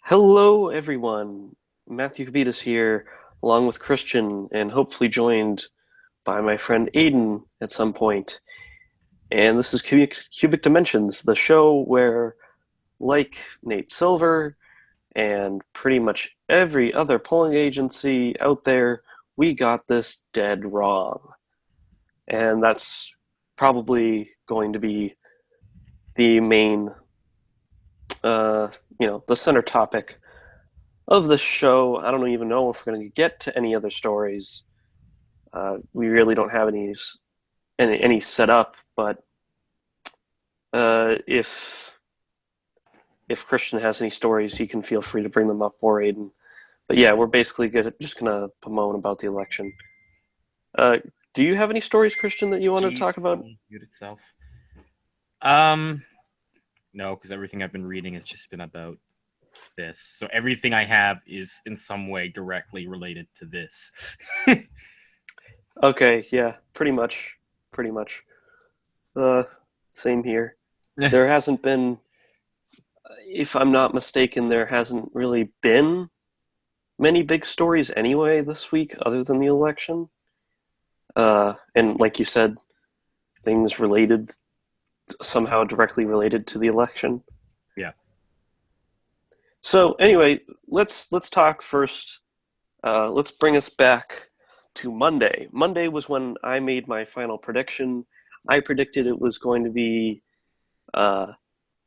Hello, everyone. Matthew Kabitas here, along with Christian, and hopefully joined by my friend Aiden at some point. And this is Cubic Dimensions, the show where, like Nate Silver and pretty much every other polling agency out there, we got this dead wrong. And that's probably going to be the main, uh, the center topic of the show. I don't even know if we're going to get to any other stories. We really don't have any set up, but if Christian has any stories, he can feel free to bring them up or Aiden. But yeah, we're basically just gonna bemoan about the election. Uh, do you have any stories, Christian, that you want to Geez, talk about? phone mute itself. Um, no, because everything I've been reading has just been about this. So everything I have is in some way directly related to this. Okay, yeah, pretty much. Uh, Same here. There hasn't been, if I'm not mistaken, there hasn't really been many big stories anyway this week, other than the election. And like you said, things related somehow directly related to the election. Yeah. So anyway, let's talk first. Let's bring us back to Monday. Monday was when I made my final prediction. I predicted it was going to be uh,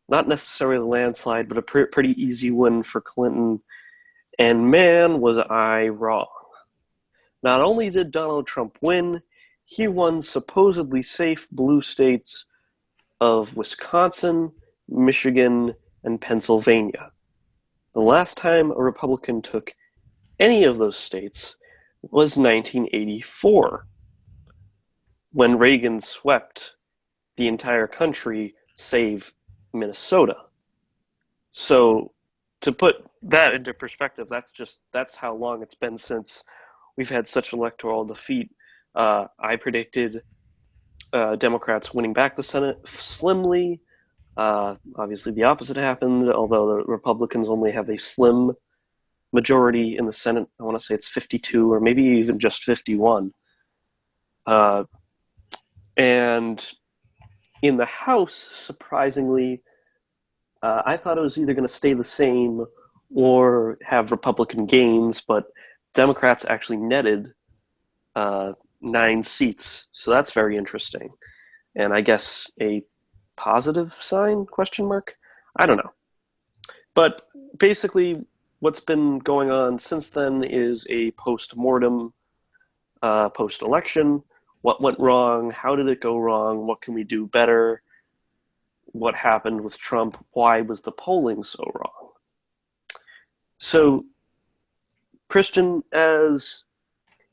not necessarily a landslide, but a pretty easy win for Clinton. And man, was I wrong. Not only did Donald Trump win, he won supposedly safe blue states of Wisconsin, Michigan, and Pennsylvania. The last time a Republican took any of those states was 1984, when Reagan swept the entire country save Minnesota. So to put that into perspective, that's how long it's been since we've had such electoral defeat. I predicted Democrats winning back the Senate slimly. Obviously, the opposite happened, although the Republicans only have a slim majority in the Senate. I want to say it's 52 or maybe even just 51. Uh, and in the House, surprisingly, I thought it was either going to stay the same or have Republican gains, but Democrats actually netted 9 seats. So that's very interesting. And I guess a positive sign, question mark? I don't know. But basically, what's been going on since then is a post-mortem, post-election. What went wrong? How did it go wrong? What can we do better? What happened with Trump? Why was the polling so wrong? So, Christian, as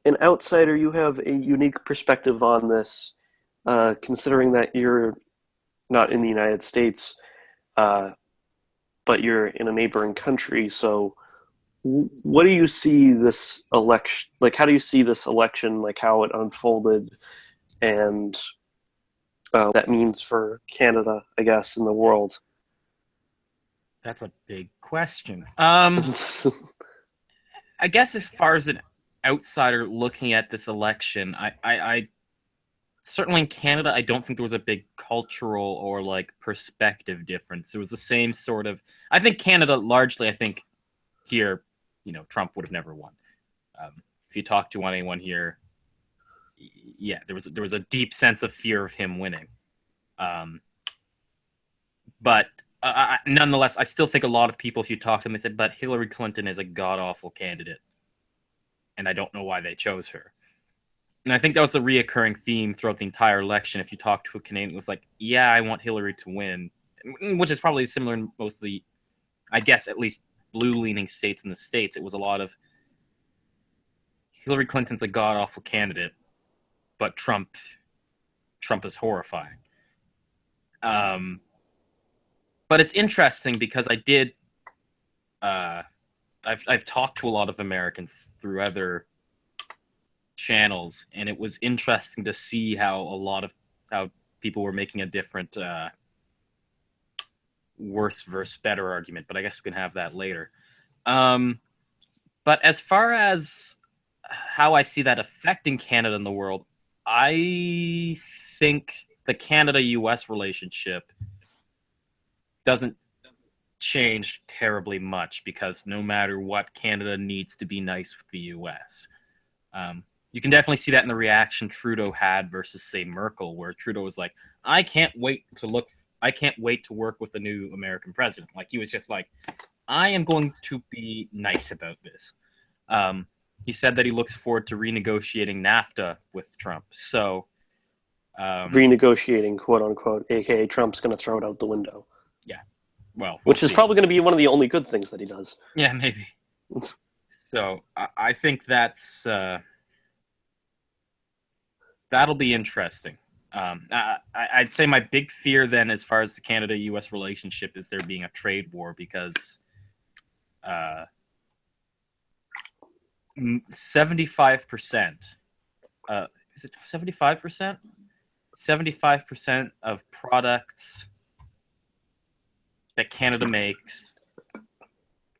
an outsider, you have a unique perspective on this, considering that you're not in the United States, uh, but you're in a neighboring country. So, what do you see this election like? How do you see this election, like how it unfolded, and that means for Canada, I guess, in the world? That's a big question. I guess as far as an outsider looking at this election, I certainly in Canada, I don't think there was a big cultural or like perspective difference. It was the same sort of. I think Canada largely. I think here, Trump would have never won. If you talk to anyone here, yeah, there was a deep sense of fear of him winning. Um, but nonetheless, I still think a lot of people, if you talk to them, they say, "But Hillary Clinton is a god awful candidate, and I don't know why they chose her." And I think that was a reoccurring theme throughout the entire election. If you talk to a Canadian, it was like, "Yeah, I want Hillary to win," which is probably similar in most of the, I guess, at least blue-leaning states in the states. It was a lot of Hillary Clinton's a god awful candidate, but Trump is horrifying. Um, but it's interesting because uh, I've talked to a lot of Americans through other channels, and it was interesting to see how people were making a different worse versus better argument. But I guess we can have that later. Um, but as far as how I see that affecting Canada and the world, I think the Canada-US relationship doesn't change terribly much because no matter what, Canada needs to be nice with the US. You can definitely see that in the reaction Trudeau had versus, say, Merkel, where Trudeau was like, I can't wait to work with the new American president. Like, he was just like, I am going to be nice about this. Um, he said that he looks forward to renegotiating NAFTA with Trump. So, Renegotiating, quote unquote, aka Trump's going to throw it out the window, yeah, well, we'll which is see. probably going to be one of the only good things that he does. Yeah, maybe. So I think that'll be interesting. I'd say my big fear then, as far as the Canada-U.S. relationship, is there being a trade war because 75%. Is it 75%? 75% of products that Canada makes,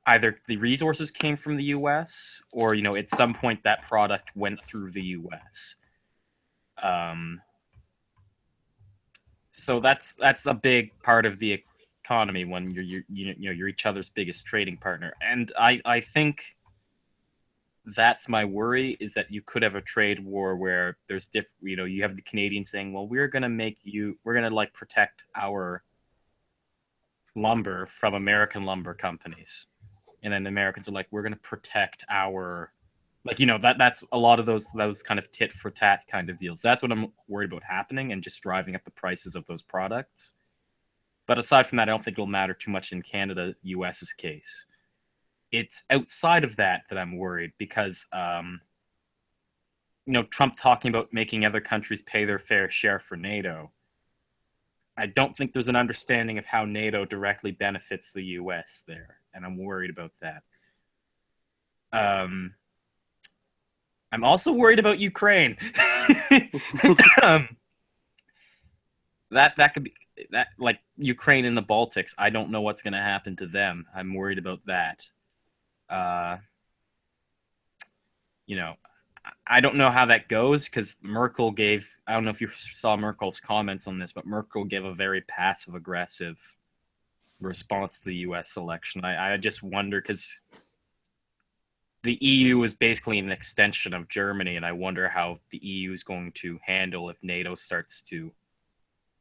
either the resources came from the U.S. or at some point that product went through the U.S. So that's a big part of the economy when you're each other's biggest trading partner, and I think that's my worry, is that you could have a trade war where there's you have the Canadians saying, well, we're gonna like protect our lumber from American lumber companies, and then the Americans are like, we're gonna protect our, like, that's a lot of those kind of tit for tat kind of deals. That's what I'm worried about happening, and just driving up the prices of those products. But aside from that, I don't think it'll matter too much in Canada, US's case. It's outside of that I'm worried, because Trump talking about making other countries pay their fair share for NATO. I don't think there's an understanding of how NATO directly benefits the US there, and I'm worried about that. I'm also worried about Ukraine. um, that could be that, like Ukraine in the Baltics. I don't know what's going to happen to them. I'm worried about that. Uh, you know, I don't know how that goes, because Merkel gave. I don't know if you saw Merkel's comments on this, but Merkel gave a very passive aggressive response to the U.S. election. I just wonder, because the EU is basically an extension of Germany, and I wonder how the EU is going to handle if NATO starts to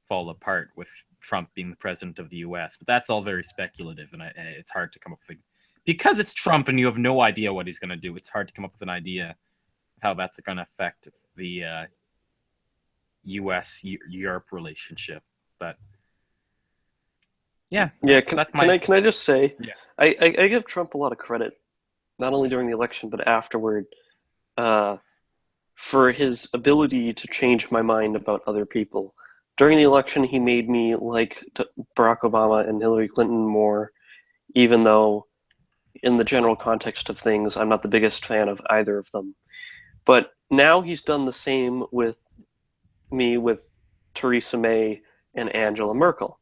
fall apart with Trump being the president of the U.S. But that's all very speculative, and it's hard to come up with because it's Trump and you have no idea what he's going to do. It's hard to come up with an idea of how that's going to affect the U.S.-Europe relationship. But yeah, Yeah, that's my. can I just say, Yeah. I give Trump a lot of credit, not only during the election but afterward, uh, for his ability to change my mind about other people. During the election, he made me like Barack Obama and Hillary Clinton more, even though in the general context of things, I'm not the biggest fan of either of them. But now he's done the same with me with Theresa May and Angela Merkel.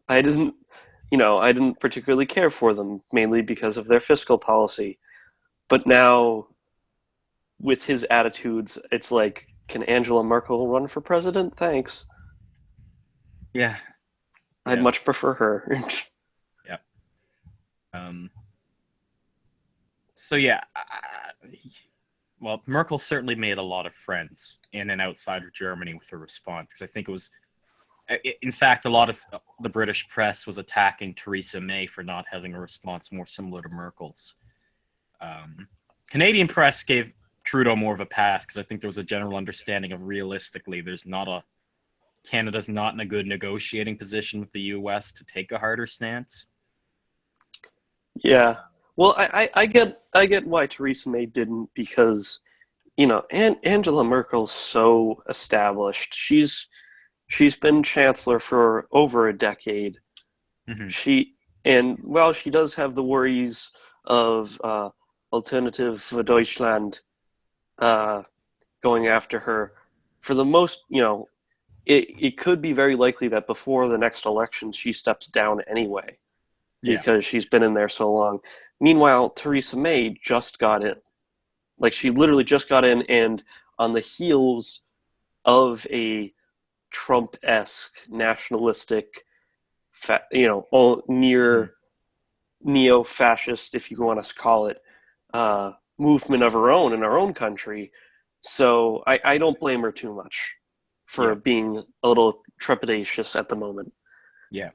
I didn't, I didn't particularly care for them, mainly because of their fiscal policy. But now, with his attitudes, it's like, can Angela Merkel run for president? Thanks. Yeah. I'd Yeah. much prefer her. Yeah. So yeah, well, Merkel certainly made a lot of friends in and outside of Germany with her response, because I think it was, in fact, a lot of the British press was attacking Theresa May for not having a response more similar to Merkel's. Canadian press gave Trudeau more of a pass, because I think there was a general understanding of, realistically, Canada's not in a good negotiating position with the U.S. to take a harder stance. Yeah. Well, I get why Theresa May didn't, because Angela Merkel's so established. She's been chancellor for over a decade. Mm-hmm. She does have the worries of Alternative for Deutschland going after her. For the most, it could be very likely that before the next election she steps down anyway. Yeah. because she's been in there so long. Meanwhile, Theresa May just got in. Like, she literally just got in, and on the heels of a Trump-esque nationalistic, all Mhm. near neo-fascist, if you want to call it, movement of her own in her own country. So I don't blame her too much for Yeah. being a little trepidatious at the moment. Yeah.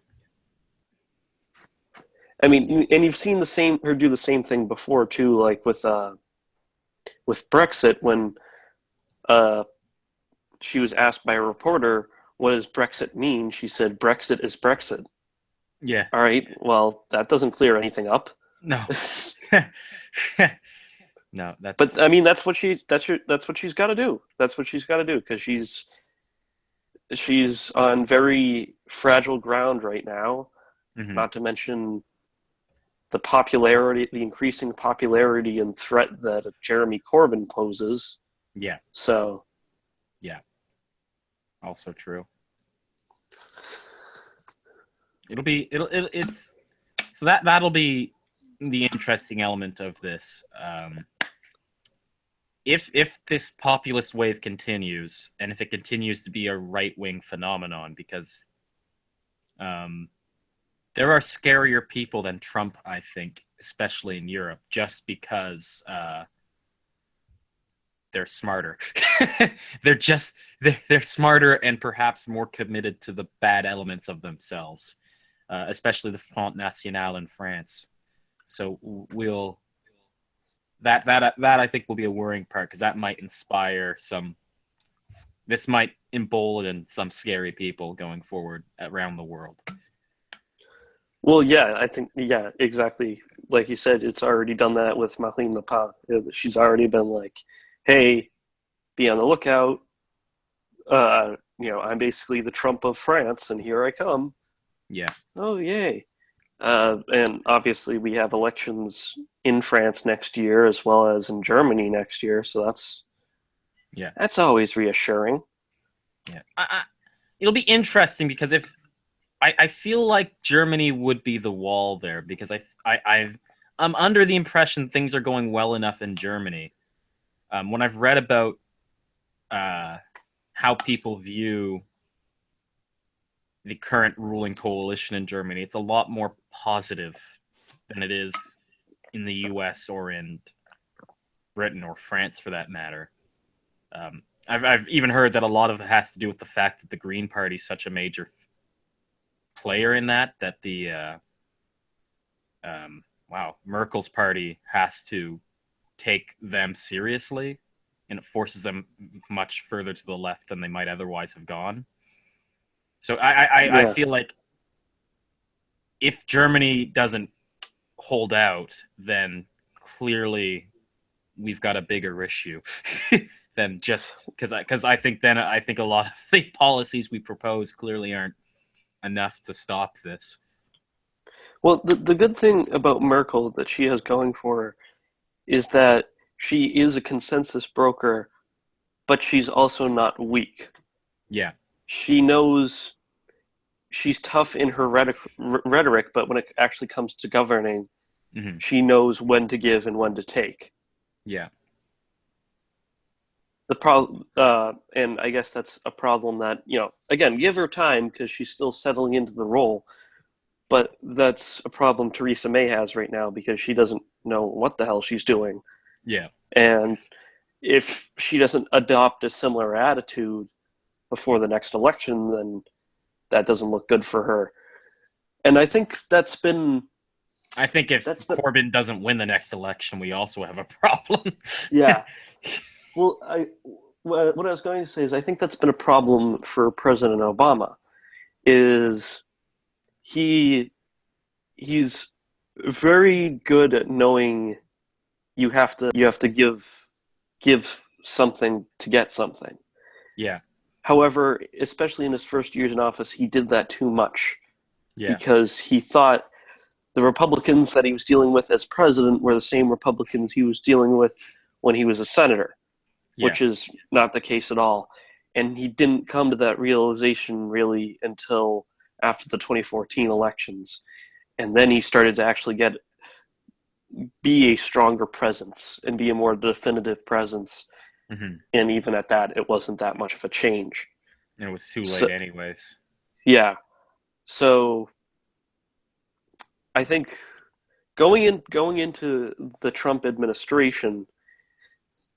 I mean, and you've seen her do the same thing before too, like with Brexit when uh, she was asked by a reporter, "What does Brexit mean?" She said, "Brexit is Brexit." Yeah. All right, well, that doesn't clear anything up. No. No, But that's I mean, that's what she's got to do. That's what she's got to do because she's on very fragile ground right now. mhm. Not to mention the increasing popularity and threat that Jeremy Corbyn poses. Yeah. So, Yeah. Also true. It's so that'll be the interesting element of this. If this populist wave continues, and if it continues to be a right wing phenomenon, because um, there are scarier people than Trump, I think, especially in Europe, just because they're smarter. They're smarter and perhaps more committed to the bad elements of themselves, especially the Front National in France. So we'll that I think will be a worrying part because that might inspire some. This might embolden some scary people going forward around the world. well, yeah, I think, yeah, exactly. Like you said, it's already done that with Marine Le Pen. She's already been like, "Hey, be on the lookout. I'm basically the Trump of France, and here I come." Yeah, Oh, yay! And obviously, we have elections in France next year as well as in Germany next year, so yeah, that's always reassuring. yeah. It'll be interesting because if I feel like Germany would be the wall there because I'm under the impression things are going well enough in Germany. When I've read about uh, how people view the current ruling coalition in Germany, it's a lot more positive than it is in the U.S. or in Britain or France, for that matter. I've even heard that a lot of it has to do with the fact that the Green Party is such a major player in that the Merkel's party has to take them seriously, and it forces them much further to the left than they might otherwise have gone. So I Yeah. feel like if Germany doesn't hold out, then clearly we've got a bigger issue than just because I think a lot of the policies we propose clearly aren't enough to stop this. Well, the good thing about Merkel that she has going for her is that she is a consensus broker, but she's also not weak. Yeah. She knows she's tough in her rhetoric, but when it actually comes to governing, Hmm. she knows when to give and when to take. Yeah. The problem, and I guess that's a problem that, again, give her time because she's still settling into the role. But that's a problem Theresa May has right now because she doesn't know what the hell she's doing. Yeah. And if she doesn't adopt a similar attitude before the next election, then that doesn't look good for her. And I think I think if that's been Corbyn doesn't win the next election, we also have a problem. yeah. Well, what I was going to say is I think that's been a problem for President Obama. Is he he's very good at knowing you have to give something to get something. Yeah. However, especially in his first years in office, he did that too much Yeah. because he thought the Republicans that he was dealing with as president were the same Republicans he was dealing with when he was a senator, Yeah. which is not the case at all. And he didn't come to that realization really until after the 2014 elections. and then he started to actually be a stronger presence and be a more definitive presence. Mm-hmm. And even at that, it wasn't that much of a change. And it was too late So anyways. yeah, so I think going into the Trump administration,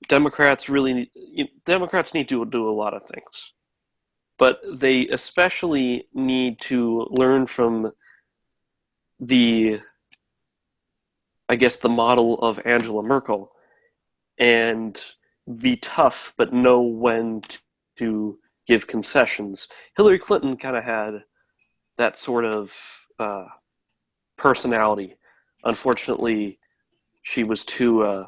Democrats need to do a lot of things, but they especially need to learn from the, I guess, the model of Angela Merkel and be tough, but know when to give concessions. Hillary Clinton kind of had that sort of uh, personality. Unfortunately, she was too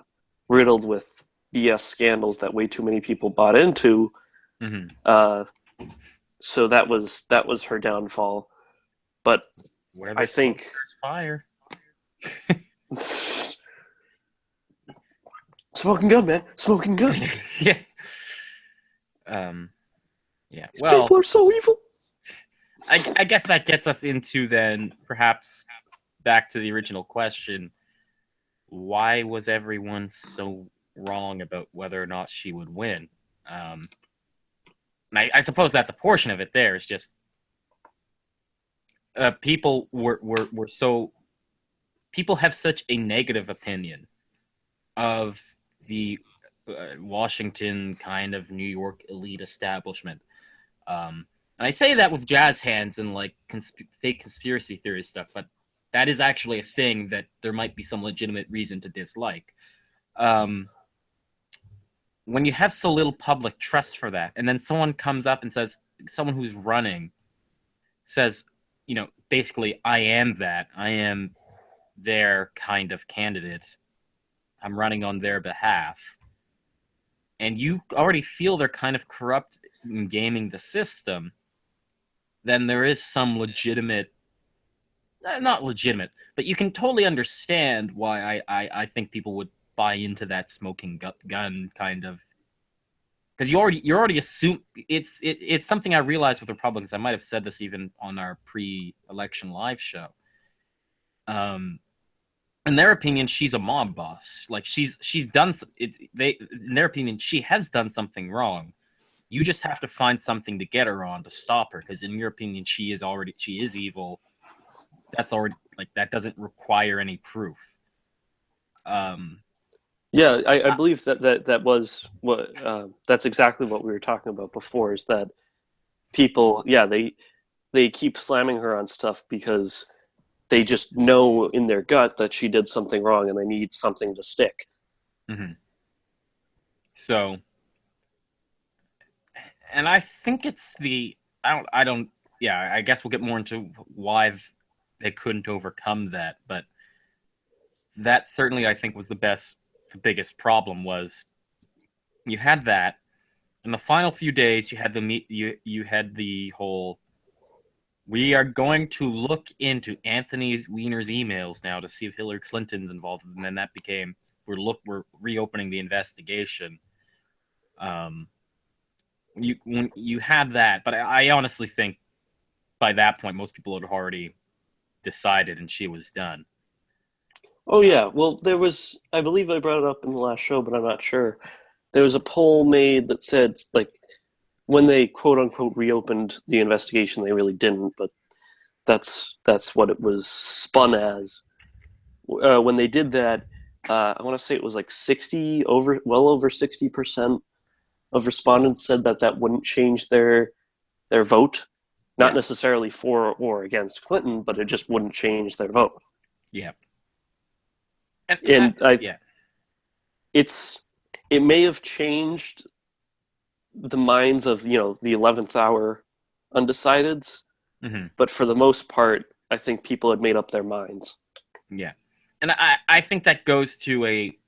riddled with BS scandals that way too many people bought into. Mm-hmm. Uh, so that was her downfall. But Where I there's smoke, think there's fire. smoking gun, man, smoking gun. Yeah. Um. Yeah. These Well, people are so evil. I guess that gets us into then perhaps back to the original question: why was everyone so wrong about whether or not she would win? Um, and I suppose that's a portion of it. There, it's just people were so people have such a negative opinion of the Washington kind of New York elite establishment. And I say that with jazz hands and like fake conspiracy theory stuff, but that is actually a thing that there might be some legitimate reason to dislike. Um, when you have so little public trust for that, and then someone comes up and says, someone who's running says, basically, I am that. I am their kind of candidate. I'm running on their behalf. And you already feel they're kind of corrupt in gaming the system, then there is some legitimate, not legitimate, but you can totally understand why I think people would buy into that smoking gun kind of, because you're already assume it's something I realized with Republicans. I might have said this even on our pre-election live show. In their opinion, she's a mob boss. Like she's done it. In their opinion, she has done something wrong. You just have to find something to get her on to stop her, because in your opinion, she is evil. That's already, like, that doesn't require any proof. Um, Yeah, I believe that was what that's exactly what we were talking about before. Is that people, yeah, they keep slamming her on stuff because they just know in their gut that she did something wrong and they need something to stick. mm-hmm. So, and I think it's the I don't yeah, I guess we'll get more into why they couldn't overcome that, but that certainly I think was the biggest problem was you had that in the final few days. You had you had the whole, we are going to look into Anthony Weiner's emails now to see if Hillary Clinton's involved, and then that became we're reopening the investigation. When you had that, but I honestly think by that point most people had already decided and she was done. Oh yeah, well there was, I believe I brought it up in the last show, but I'm not sure. There was a poll made that said like when they quote unquote reopened the investigation, they really didn't, but that's what it was spun as. When they did that, I want to say it was like well over 60% of respondents said that wouldn't change their vote, not Yeah, necessarily for or against Clinton, but it just wouldn't change their vote. yeah, And yeah. it's it may have changed the minds of the 11th hour undecideds, Mm-hmm. but for the most part, I think people had made up their minds. Yeah, and I think that goes to a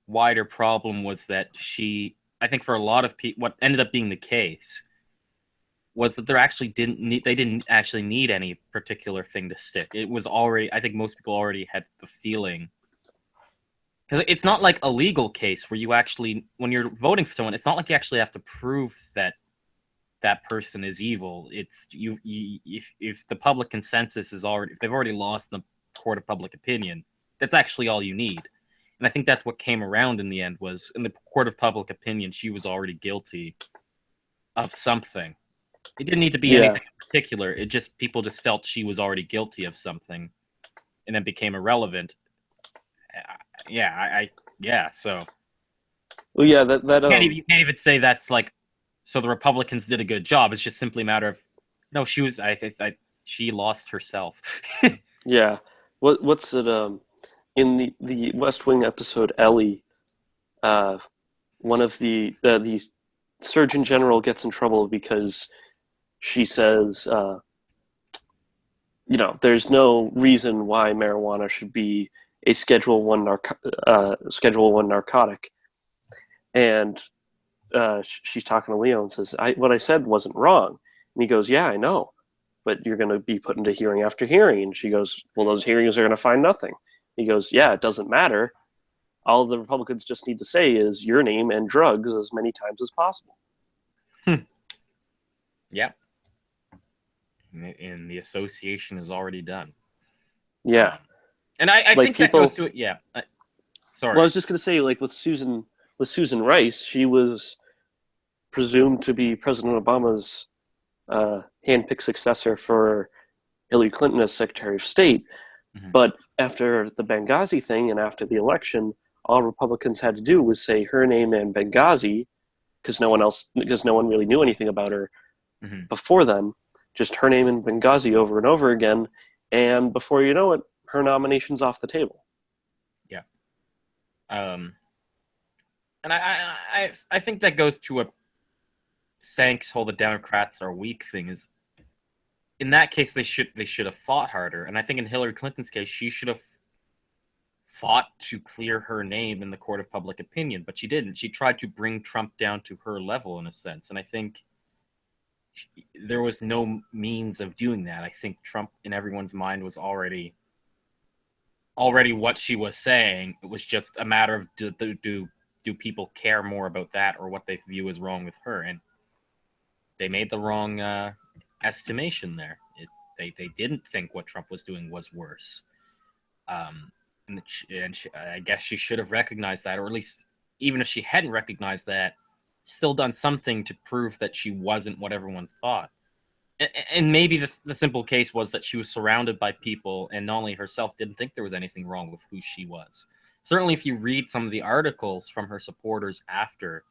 wider problem was that I think for a lot of people, what ended up being the case was that they didn't actually need any particular thing to stick. It was already, I think most people already had the feeling, because it's not like a legal case where you actually, when you're voting for someone, it's not like you actually have to prove that that person is evil. It's if the public consensus is already, if they've already lost court of public opinion. That's actually all you need. And I think that's what came around in the end was in the court of public opinion, she was already guilty of something. It didn't need to be Yeah. anything in particular. It just people just felt she was already guilty of something and then became irrelevant. So Well, yeah, that you can't even say that's like so the Republicans did a good job. It's just simply a matter of no, she was she lost herself. yeah. What's it in the West Wing episode Ellie, uh one of the Surgeon General gets in trouble because she says there's no reason why marijuana should be a Schedule One narcotic, and she's talking to Leo and says, "What I said wasn't wrong," and he goes, "Yeah, I know, but you're going to be put into hearing after hearing," and she goes, "Well, those hearings are going to find nothing." He goes, "Yeah, it doesn't matter. All the Republicans just need to say is your name and drugs as many times as possible." Yeah, and the association is already done. Yeah, And I like think that goes people. to it. Yeah. Well, I Sorry. was just going to say, like with Susan Rice, she was presumed to be President Obama's handpicked successor for Hillary Clinton as Secretary of State. Mm-hmm. But after the Benghazi thing and after the election, all Republicans had to do was say her name and Benghazi, because no one really knew anything about her Mm-hmm. before then. Just her name and Benghazi over and over again, and before you know it, her nomination's off the table. Yeah. And I think that goes to a Sank's whole the Democrats are weak thing is in that case they should have fought harder. And I think in Hillary Clinton's case, she should have fought to clear her name in the court of public opinion, but she didn't. She tried to bring Trump down to her level in a sense. And I think there was no means of doing that. I think Trump in everyone's mind was already what she was saying. It was just a matter of do people care more about that or what they view as wrong with her? And they made the wrong estimation there. They didn't think what Trump was doing was worse. I guess she should have recognized that, or at least even if she hadn't recognized that, still done something to prove that she wasn't what everyone thought. And maybe the simple case was that she was surrounded by people, and not only herself didn't think there was anything wrong with who she was. Certainly, if you read some of the articles from her supporters after,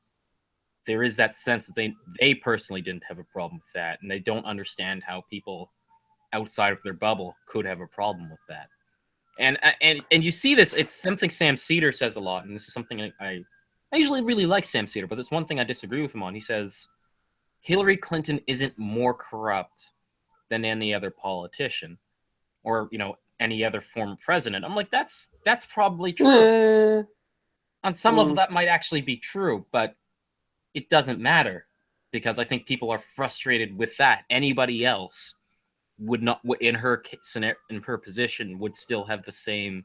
there is that sense that they personally didn't have a problem with that, and they don't understand how people outside of their bubble could have a problem with that. And you see this. It's something Sam Cedar says a lot, and this is something I usually really like Sam Cedar, but there's one thing I disagree with him on. He says Hillary Clinton isn't more corrupt than any other politician, or any other former president. I'm like, that's probably true. On some level, that might actually be true, but it doesn't matter because I think people are frustrated with that. Anybody else would not, in her position, would still have the same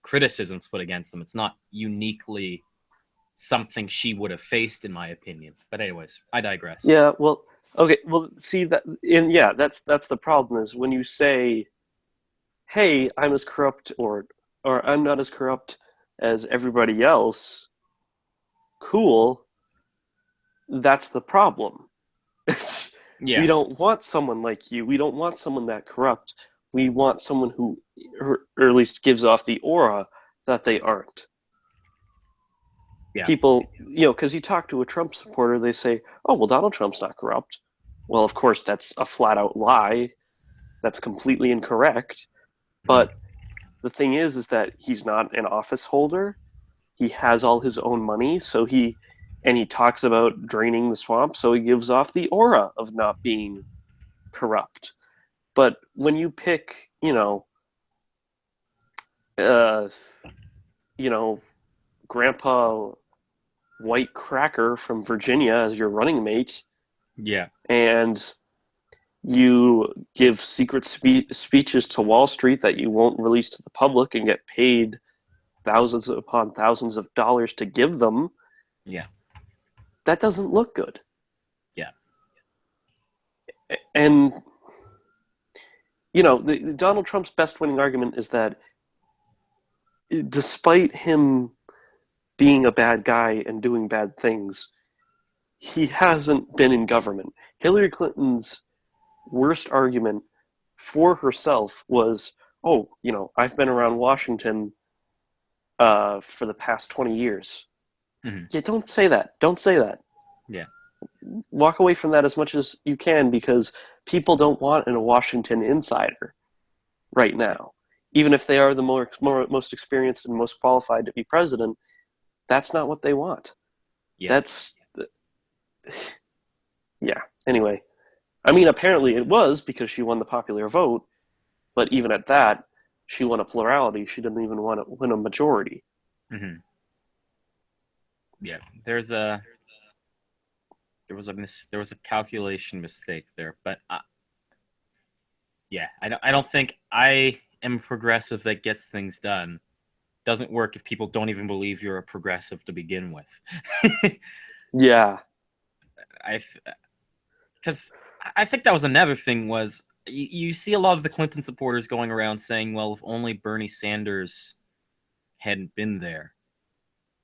criticisms put against them. It's not uniquely something she would have faced, in my opinion. But anyways, I digress. Yeah, well, okay, well, see that, and yeah, that's the problem is when you say, "Hey, I'm as corrupt," or "I'm not as corrupt as everybody else." Cool, that's the problem. We Yeah, don't want someone like you. We don't want someone that corrupt. We want someone who, or at least gives off the aura that they aren't. yeah, People, because you talk to a Trump supporter, they say, "Oh, well, Donald Trump's not corrupt." Well, of course, that's a flat out lie. That's completely incorrect. mm-hmm. But the thing is that he's not an office holder. He has all his own money, and he talks about draining the swamp, so he gives off the aura of not being corrupt. But when you pick, uh, you know, Grandpa White Cracker from Virginia as your running mate, Yeah, and you give secret speeches to Wall Street that you won't release to the public and get paid thousands upon thousands of dollars to give them, yeah, that doesn't look good. yeah, And Donald Trump's best winning argument is that despite him being a bad guy and doing bad things, he hasn't been in government. Hillary Clinton's worst argument for herself was, oh, I've been around Washington for the past 20 years. Mm-hmm. Yeah, don't say that. Don't say that. Yeah. Walk away from that as much as you can, because people don't want a Washington insider right now. Even if they are the most experienced and most qualified to be president, that's not what they want. Yeah. Yeah. Anyway, I mean, apparently it was because she won the popular vote, but even at that, she won a plurality. She didn't even win a majority. Mm-hmm. Yeah. There was a calculation mistake there, but yeah, I don't think I am a progressive that gets things done. Doesn't work if people don't even believe you're a progressive to begin with. Yeah. Because I think that was another thing was you see a lot of the Clinton supporters going around saying, well, if only Bernie Sanders hadn't been there.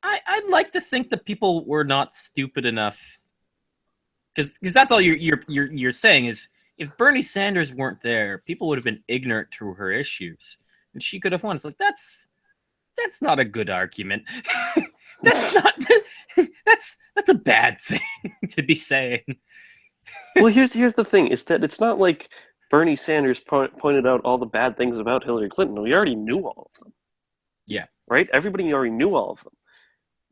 I'd like to think that people were not stupid enough, because that's all you're saying is, if Bernie Sanders weren't there, people would have been ignorant to her issues, and she could have won. It's like that's not a good argument. That's not that's a bad thing to be saying. Well, here's the thing: is that it's not like Bernie Sanders pointed out all the bad things about Hillary Clinton. We already knew all of them. Yeah. Right? Everybody already knew all of them.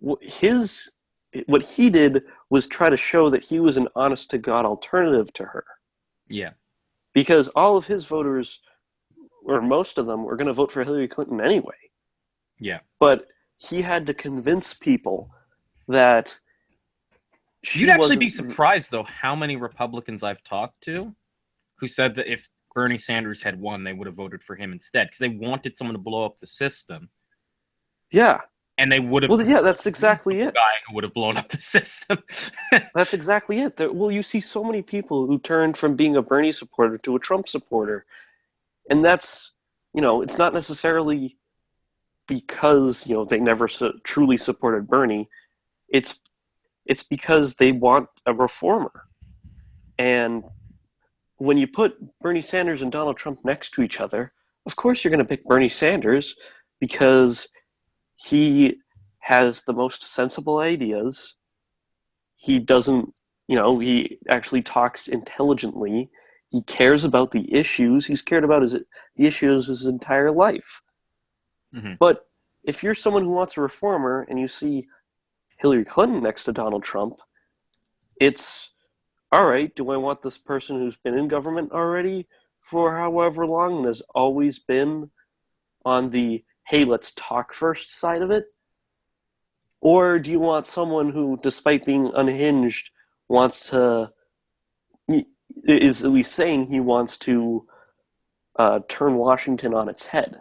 What he did was try to show that he was an honest-to-God alternative to her. Yeah. Because all of his voters, or most of them, were going to vote for Hillary Clinton anyway. Yeah. But he had to convince people that you'd actually be surprised, though, how many Republicans I've talked to who said that if Bernie Sanders had won, they would have voted for him instead, because they wanted someone to blow up the system. Yeah. And they would have. Well, yeah, that's exactly it. Guy who would have blown up the system. That's exactly it. Well, you see so many people who turned from being a Bernie supporter to a Trump supporter, and that's, it's not necessarily because they never truly supported Bernie. It's because they want a reformer, and when you put Bernie Sanders and Donald Trump next to each other, of course you're going to pick Bernie Sanders because he has the most sensible ideas. He doesn't, he actually talks intelligently. He cares about the issues. He's cared about the issues his entire life. Mm-hmm. But if you're someone who wants a reformer and you see Hillary Clinton next to Donald Trump, it's, all right, do I want this person who's been in government already for however long and has always been on the, hey, let's talk first side of it? Or do you want someone who, despite being unhinged, is at least saying he wants to turn Washington on its head?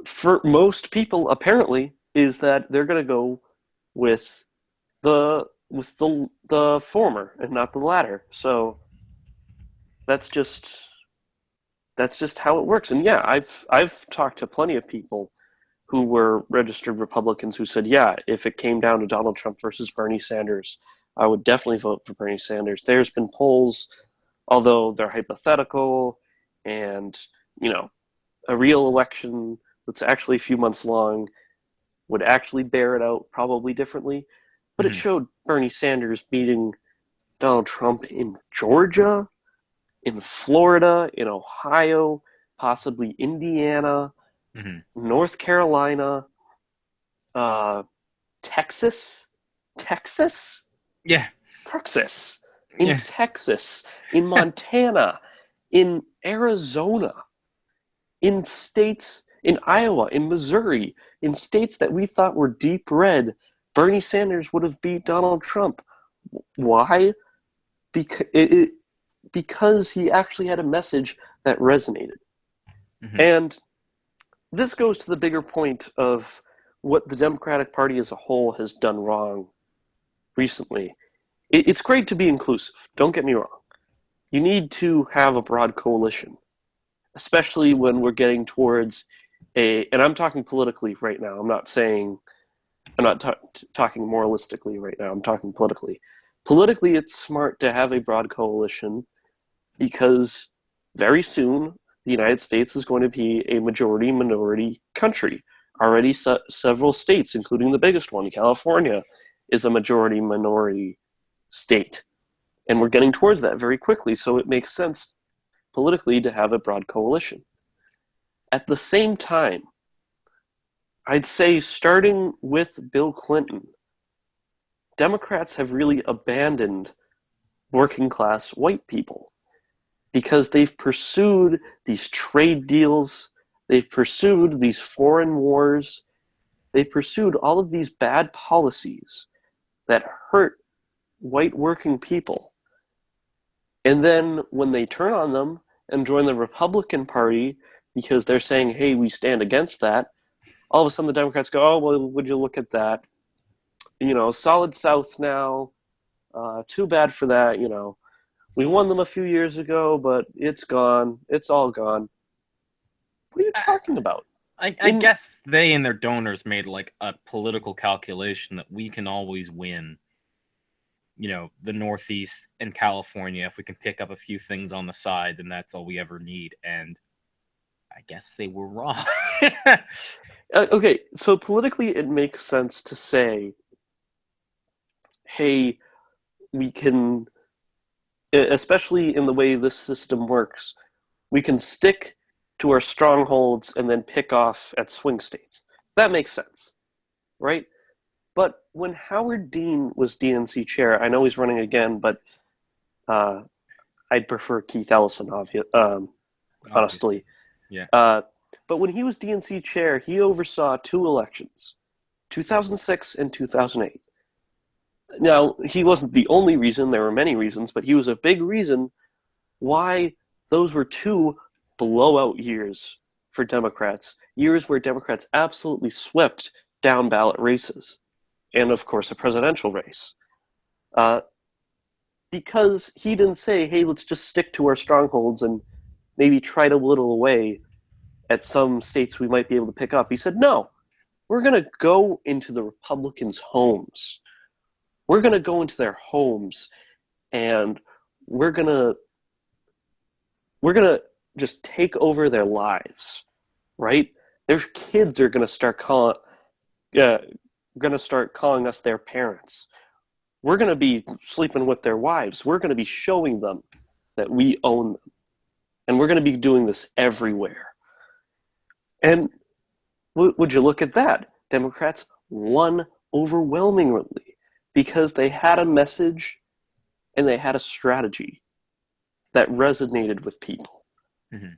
For most people, apparently, is that they're going to go with the former and not the latter. So that's just how it works. And yeah, I've talked to plenty of people who were registered Republicans who said, yeah, if it came down to Donald Trump versus Bernie Sanders, I would definitely vote for Bernie Sanders. There's been polls, although they're hypothetical, and a real election that's actually a few months long would actually bear it out probably differently. But it showed Bernie Sanders beating Donald Trump in Georgia, in Florida, in Ohio, possibly Indiana, North Carolina, Texas, yeah, Texas, in Texas, in Montana, in Arizona, in states, in Iowa, in Missouri, in states that we thought were deep red. Bernie Sanders would have beat Donald Trump. Why? Because he actually had a message that resonated. And this goes to the bigger point of what the Democratic Party as a whole has done wrong recently, it's great to be inclusive. Don't get me wrong. You need to have a broad coalition, especially when we're getting towards and I'm talking politically right now. I'm not talking moralistically right now. I'm talking politically. Politically, it's smart to have a broad coalition because very soon the United States is going to be a majority minority country. Already, several states, including the biggest one, California, is a majority minority state. And we're getting towards that very quickly, so it makes sense politically to have a broad coalition. At the same time, I'd say starting with Bill Clinton, Democrats have really abandoned working class white people because they've pursued these trade deals, they've pursued these foreign wars, they've pursued all of these bad policies that hurt white working people. And then when they turn on them and join the Republican Party because they're saying, hey, we stand against that, all of a sudden the Democrats go, oh, well, would you look at that? You know, solid South now. Too bad for that, you know. We won them a few years ago, but it's gone. It's all gone. What are you talking about? I guess they and their donors made like a political calculation that we can always win, you know, the Northeast and California. If we can pick up a few things on the side, then that's all we ever need. And I guess they were wrong. Okay, so politically it makes sense to say, hey, we can, especially in the way this system works, we can stick to our strongholds and then pick off at swing states. That makes sense, right? But when Howard Dean was DNC chair, I know he's running again, but I'd prefer Keith Ellison, honestly. Yeah. But when he was DNC chair, he oversaw two elections, 2006 and 2008. Now, he wasn't the only reason, there were many reasons, but he was a big reason why those were two blowout years for Democrats, years where Democrats absolutely swept down ballot races, and of course a presidential race. Because he didn't say, hey, let's just stick to our strongholds and maybe try to whittle away at some states we might be able to pick up. He said, no, we're going to go into the Republicans' homes. We're going to go into their homes and we're going to just take over their lives, right? Their kids are going to start calling us their parents. We're going to be sleeping with their wives. We're going to be showing them that we own them. And we're going to be doing this everywhere. And would you look at that? Democrats won overwhelmingly because they had a message and they had a strategy that resonated with people. Mm-hmm.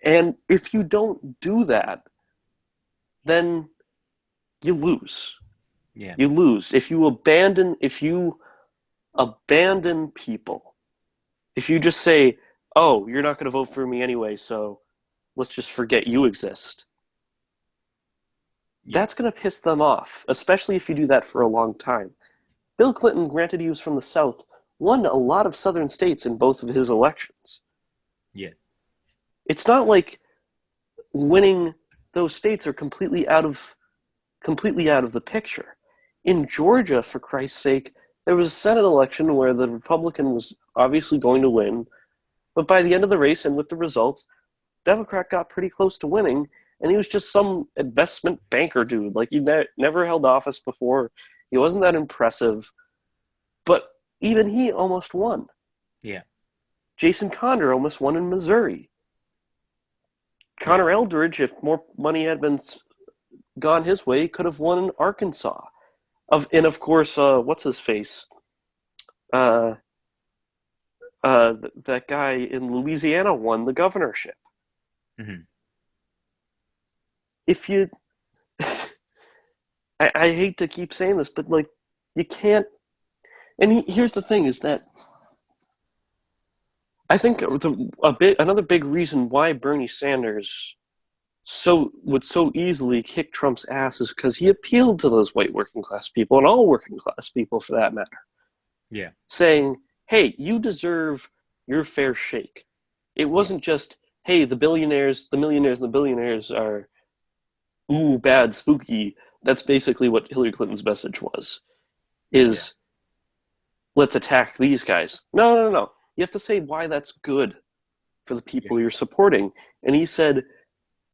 And if you don't do that, then you lose. Yeah. You lose. If you abandon people, if you just say, oh, you're not going to vote for me anyway, so let's just forget you exist. Yeah. That's going to piss them off, especially if you do that for a long time. Bill Clinton, granted he was from the South, won a lot of southern states in both of his elections. Yeah. It's not like winning those states are completely out of the picture. In Georgia, for Christ's sake, there was a Senate election where the Republican was obviously going to win, but by the end of the race and with the results, Democrat got pretty close to winning, and he was just some investment banker dude. Like, he never held office before. He wasn't that impressive, but even he almost won. Yeah. Jason Condor almost won in Missouri. Connor Eldridge, if more money had been gone his way, could have won in Arkansas. And of course, what's his face? That guy in Louisiana won the governorship. Mm-hmm. If you, I hate to keep saying this, but like, you can't. And here's the thing: is that I think another big reason why Bernie Sanders would so easily kick Trump's ass is because he appealed to those white working class people and all working class people for that matter. Yeah. saying, hey, you deserve your fair shake. It Yeah. wasn't just, hey, the billionaires, the millionaires, and the billionaires are, ooh, bad, spooky. That's basically what Hillary Clinton's message was, Yeah. is let's attack these guys. No, no, no, no. You have to say why that's good for the Yeah. people you're supporting. And he said,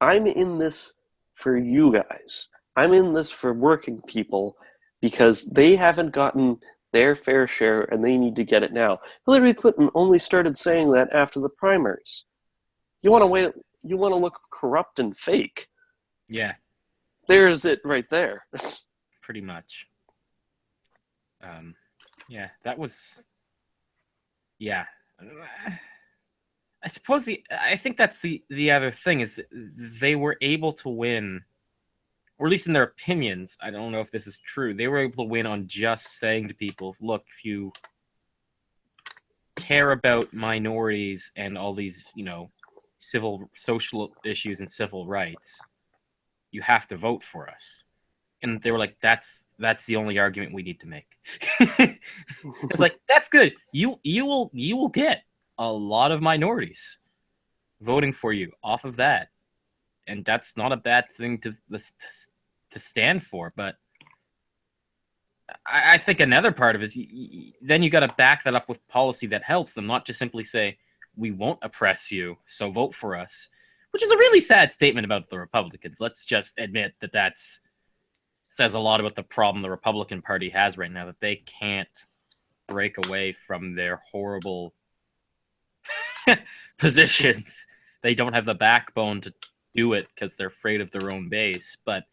I'm in this for you guys. I'm in this for working people because they haven't gotten their fair share and they need to get it now. Hillary Clinton only started saying that after the primaries. You want to Yeah. wait, you want to look corrupt and fake. Yeah. There's it right there. Pretty much. Yeah, that was. Yeah. I suppose I think that's the other thing is they were able to win, or at least in their opinions. I don't know if this is true. They were able to win on just saying to people, "Look, if you care about minorities and all these, civil social issues and civil rights, you have to vote for us." And they were like, "That's the only argument we need to make." It's like that's good. You will get a lot of minorities voting for you off of that, and that's not a bad thing to stand for. But I think another part of it is then you got to back that up with policy that helps them, not just simply say we won't oppress you, so vote for us, which is a really sad statement about the Republicans. Let's just admit that that's says a lot about the problem the Republican Party has right now, that they can't break away from their horrible positions. They don't have the backbone to do it because they're afraid of their own base. But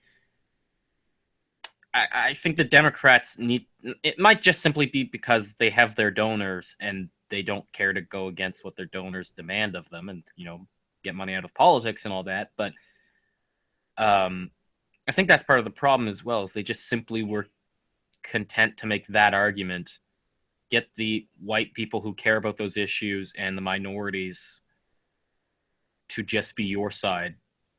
I think the Democrats need it might just simply be because they have their donors and they don't care to go against what their donors demand of them and, get money out of politics and all that. But I think that's part of the problem as well, is they just simply were content to make that argument, get the white people who care about those issues and the minorities to just be your side,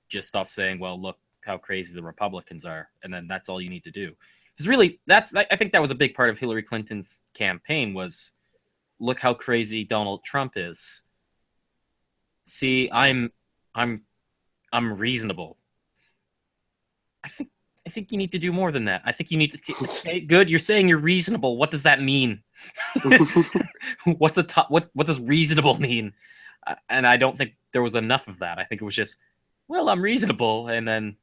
just off saying, well, look how crazy the Republicans are, and then that's all you need to do. Because really, I think that was a big part of Hillary Clinton's campaign was, look how crazy Donald Trump is. See, I'm reasonable. I think you need to do more than that. I think you need to say, good, you're saying you're reasonable. What does that mean? What does reasonable mean? And I don't think there was enough of that. I think it was just, well, I'm reasonable, and then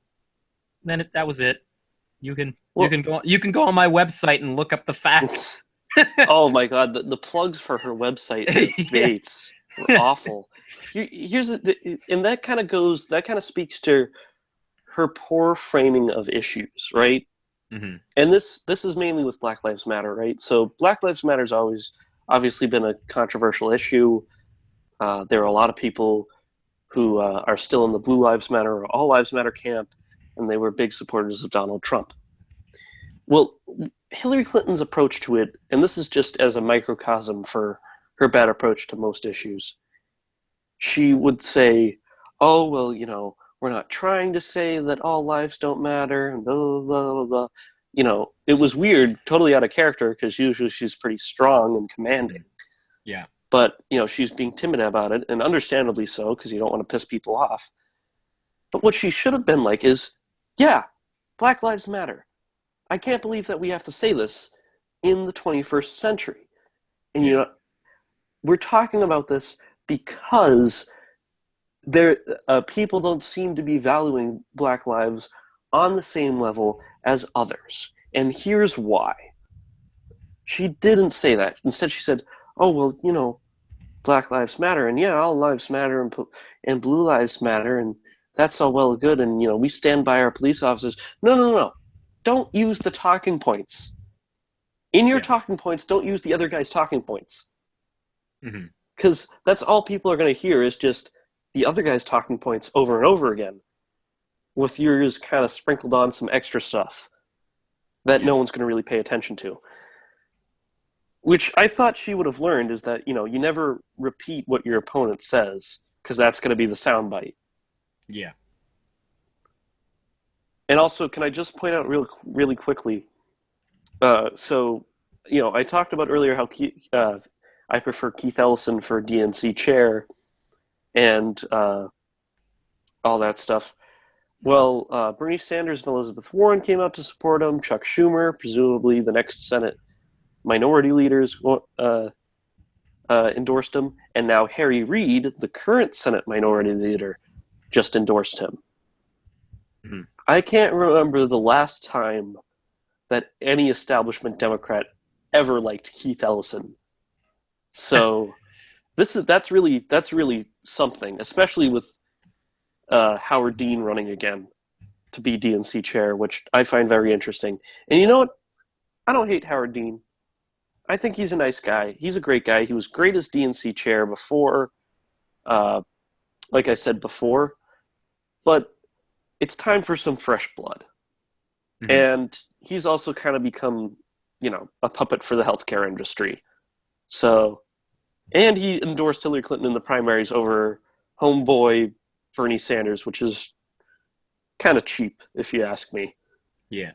that was it. You can you Well, can go on my website and look up the facts. oh my God, the plugs for her website and Yeah. debates were awful. Here's and that kind of speaks to her poor framing of issues, right? Hmm. And this is mainly with Black Lives Matter, right? So Black Lives Matter has always obviously been a controversial issue. There are a lot of people who are still in the Blue Lives Matter or All Lives Matter camp, and they were big supporters of Donald Trump. Well, Hillary Clinton's approach to it, and this is just as a microcosm for her bad approach to most issues, she would say, oh, well, we're not trying to say that all lives don't matter, and blah, blah, blah, blah, blah. It was weird, totally out of character, because usually she's pretty strong and commanding. Yeah. But, she's being timid about it, and understandably so, because you don't want to piss people off. But what she should have been like is, yeah, Black Lives Matter. I can't believe that we have to say this in the 21st century. And, Yeah. we're talking about this because there people don't seem to be valuing Black lives on the same level as others. And here's why. She didn't say that. Instead, she said, oh, well, Black Lives Matter, and yeah, all lives matter, and blue lives matter, and that's all well and good, and we stand by our police officers. No, no, no, no. Don't use the talking points. In your Yeah. talking points, don't use the other guy's talking points, Hmm. because that's all people are going to hear is just the other guy's talking points over and over again, with yours kind of sprinkled on some extra stuff that Yeah. no one's going to really pay attention to. Which I thought she would have learned is that you never repeat what your opponent says, because that's going to be the soundbite. Yeah. And also, can I just point out really quickly? So I talked about earlier how I prefer Keith Ellison for DNC chair and all that stuff. Well, Bernie Sanders and Elizabeth Warren came out to support him. Chuck Schumer, presumably the next Senate minority leaders, endorsed him. And now Harry Reid, the current Senate minority leader, just endorsed him. Mm-hmm. I can't remember the last time that any establishment Democrat ever liked Keith Ellison. So that's really something, especially with Howard Dean running again to be DNC chair, which I find very interesting. And you know what? I don't hate Howard Dean. I think he's a nice guy. He's a great guy. He was great as DNC chair before, like I said before. But it's time for some fresh blood. Mm-hmm. And he's also kind of become, a puppet for the healthcare industry. So, and he endorsed Hillary Clinton in the primaries over homeboy Bernie Sanders, which is kind of cheap, if you ask me. Yeah.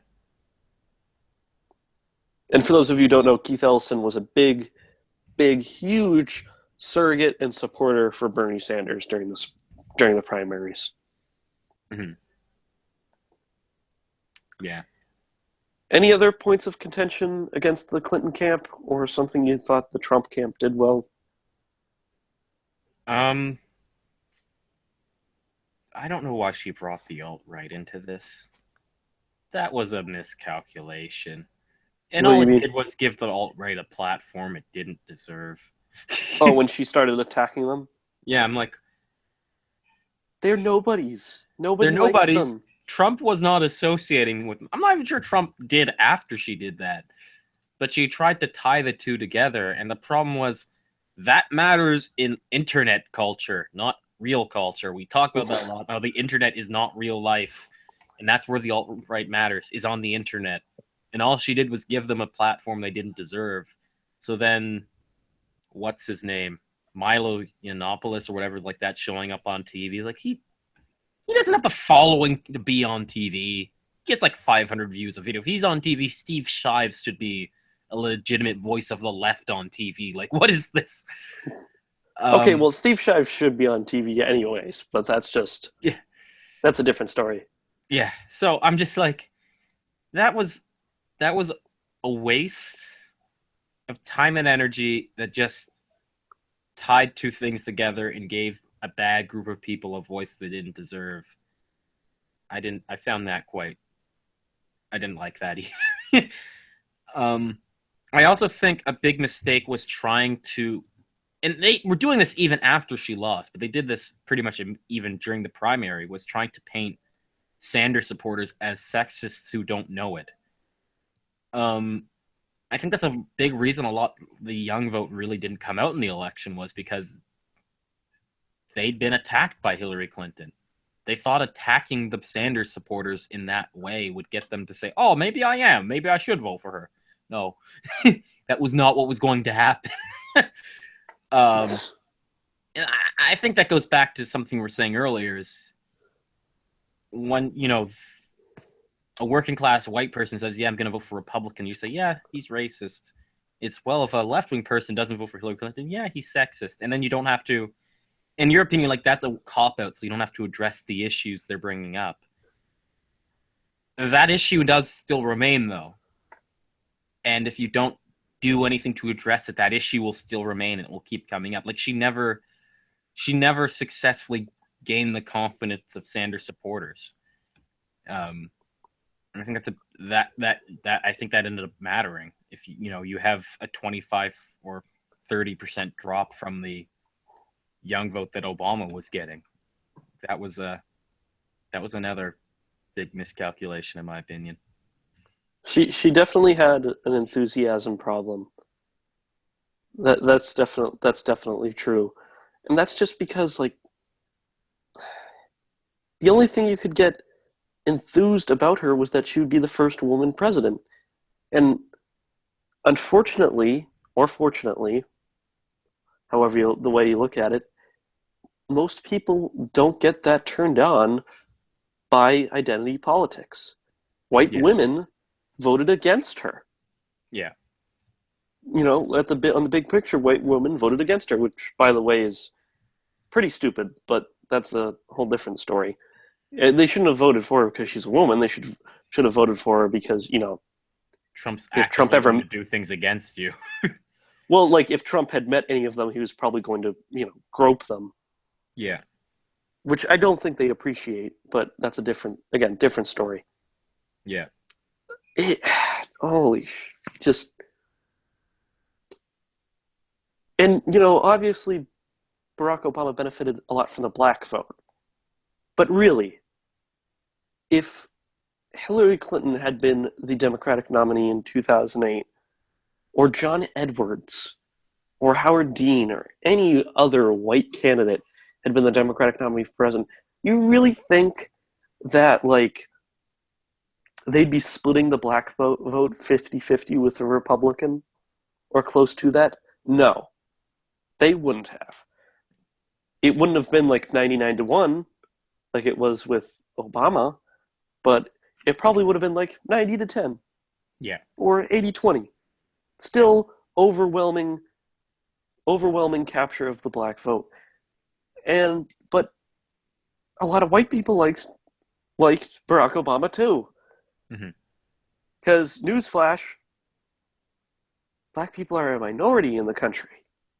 And for those of you who don't know, Keith Ellison was a big, huge surrogate and supporter for Bernie Sanders during the primaries. Mm-hmm. Yeah. Any other points of contention against the Clinton camp, or something you thought the Trump camp did well? I don't know why she brought the alt-right into this. That was a miscalculation. And all it did was give the alt-right a platform it didn't deserve. Oh, when she started attacking them? Yeah, I'm like... They're nobodies. They're nobodies. Them. Trump was not associating with them. I'm not even sure Trump did after she did that. But she tried to tie the two together, and the problem was that matters in internet culture, not real culture. We talk about that a lot, how the internet is not real life, and that's where the alt-right matters, is on the internet. And all she did was give them a platform they didn't deserve. So then, what's his name? Milo Yiannopoulos or whatever, like that, showing up on TV. Like, he doesn't have the following to be on TV. He gets like 500 views a video. If he's on TV, Steve Shives should be a legitimate voice of the left on TV. Like, what is this? Okay, well, Steve Shives should be on TV anyways, but that's a different story. Yeah, so I'm just like, that was a waste of time and energy that just tied two things together and gave a bad group of people a voice they didn't deserve. I found that I didn't like that either. I also think a big mistake was trying to, and they were doing this even after she lost, but they did this pretty much even during the primary, was trying to paint Sanders supporters as sexists who don't know it. I think that's a big reason the young vote really didn't come out in the election, was because they'd been attacked by Hillary Clinton. They thought attacking the Sanders supporters in that way would get them to say, oh, maybe I should vote for her. No, that was not what was going to happen. I think that goes back to something we were saying earlier, is when, a working class white person says, yeah, I'm going to vote for Republican, you say, yeah, he's racist. It's, well, if a left-wing person doesn't vote for Hillary Clinton, yeah, he's sexist. And then you don't have to, in your opinion, like, that's a cop-out, so you don't have to address the issues they're bringing up. That issue does still remain, though. And if you don't do anything to address it, that issue will still remain and it will keep coming up. Like, she never successfully gained the confidence of Sanders supporters. I think I think that ended up mattering. If you have a 25 or 30% drop from the young vote that Obama was getting, that was another big miscalculation, in my opinion. She definitely had an enthusiasm problem. That's definitely true, and that's just because, like, the only thing you could get enthused about her was that she would be the first woman president. And unfortunately, or fortunately, however the way you look at it, most people don't get that turned on by identity politics. White women voted against her. Yeah. at on the big picture, white women voted against her, which, by the way, is pretty stupid. But that's a whole different story. They shouldn't have voted for her because she's a woman. They should have voted for her because Trump's if Trump actively going ever to do things against you. well, like if Trump had met any of them, he was probably going to grope them, Yeah. which I don't think they appreciate. But that's a different story. Yeah. It, holy, just and obviously Barack Obama benefited a lot from the black vote, but really, if Hillary Clinton had been the Democratic nominee in 2008, or John Edwards, or Howard Dean, or any other white candidate had been the Democratic nominee for president, you really think that they'd be splitting the black vote 50-50 with a Republican or close to that? No, they wouldn't have. It wouldn't have been like 99-1 like it was with Obama, but it probably would have been like 90-10 Yeah. or 80-20. Still overwhelming capture of the black vote. But a lot of white people liked Barack Obama too. Mm-hmm. Because newsflash, black people are a minority in the country.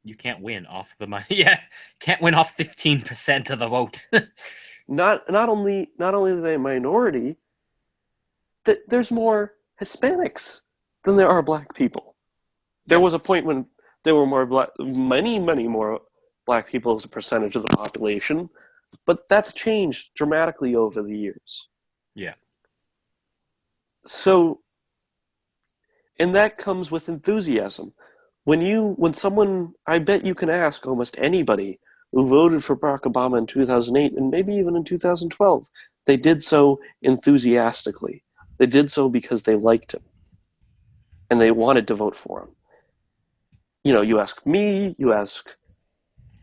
You can't win off the money. Yeah, can't win off 15% of the vote. Not only are they a minority, that there's more Hispanics than there are black people. There was a point when there were many more black people as a percentage of the population, but that's changed dramatically over the years. Yeah. So, and that comes with enthusiasm. I bet you can ask almost anybody who voted for Barack Obama in 2008 and maybe even in 2012. They did so enthusiastically. They did so because they liked him and they wanted to vote for him. You ask me, you ask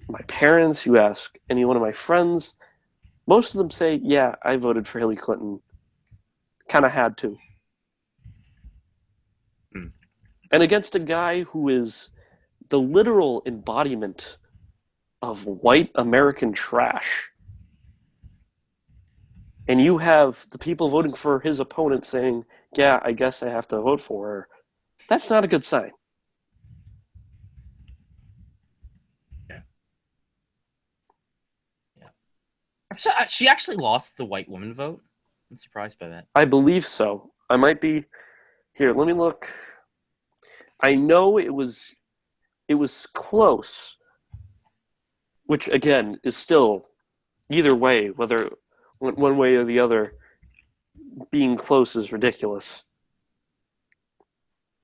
my parents, you ask any one of my friends, most of them say, yeah, I voted for Hillary Clinton. Kind of had to. Mm. And against a guy who is the literal embodiment of white American trash. And you have the people voting for his opponent saying, yeah, I guess I have to vote for her. That's not a good sign. Yeah. Yeah. So, she actually lost the white woman vote. I'm surprised by that. I believe so. I might be here. Let me look. I know it was close, which again is still either way, whether one way or the other, being close is ridiculous.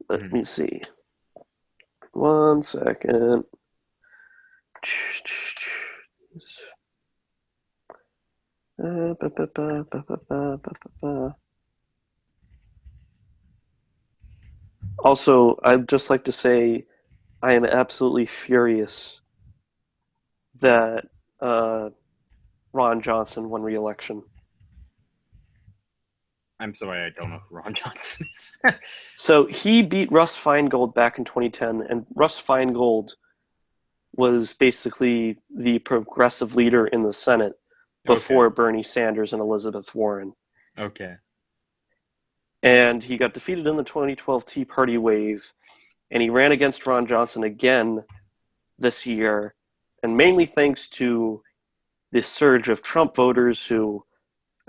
Let me see. 1 second. Also, I'd just like to say I am absolutely furious that Ron Johnson won re-election. I'm sorry, I don't know who Ron Johnson is. So he beat Russ Feingold back in 2010, and Russ Feingold was basically the progressive leader in the Senate before Bernie Sanders and Elizabeth Warren. Okay. And he got defeated in the 2012 Tea Party wave, and he ran against Ron Johnson again this year, and mainly thanks to the surge of Trump voters who,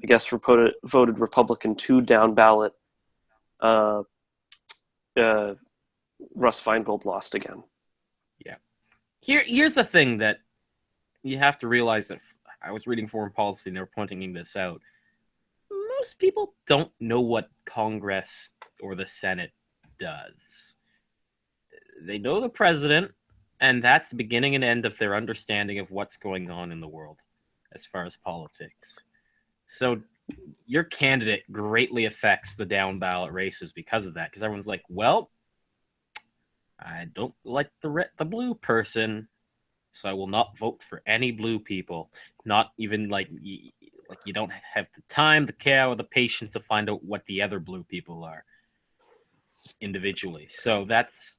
I guess, voted Republican 2 down ballot. Russ Feingold lost again. Yeah. Here's the thing that you have to realize that I was reading Foreign Policy and they were pointing this out. Most people don't know what Congress or the Senate does. They know the president, and that's the beginning and end of their understanding of what's going on in the world as far as politics. So your candidate greatly affects the down ballot races because of that, because everyone's like, well, I don't like the blue person, so I will not vote for any blue people. Not even like you don't have the time, the care, or the patience to find out what the other blue people are individually. So that's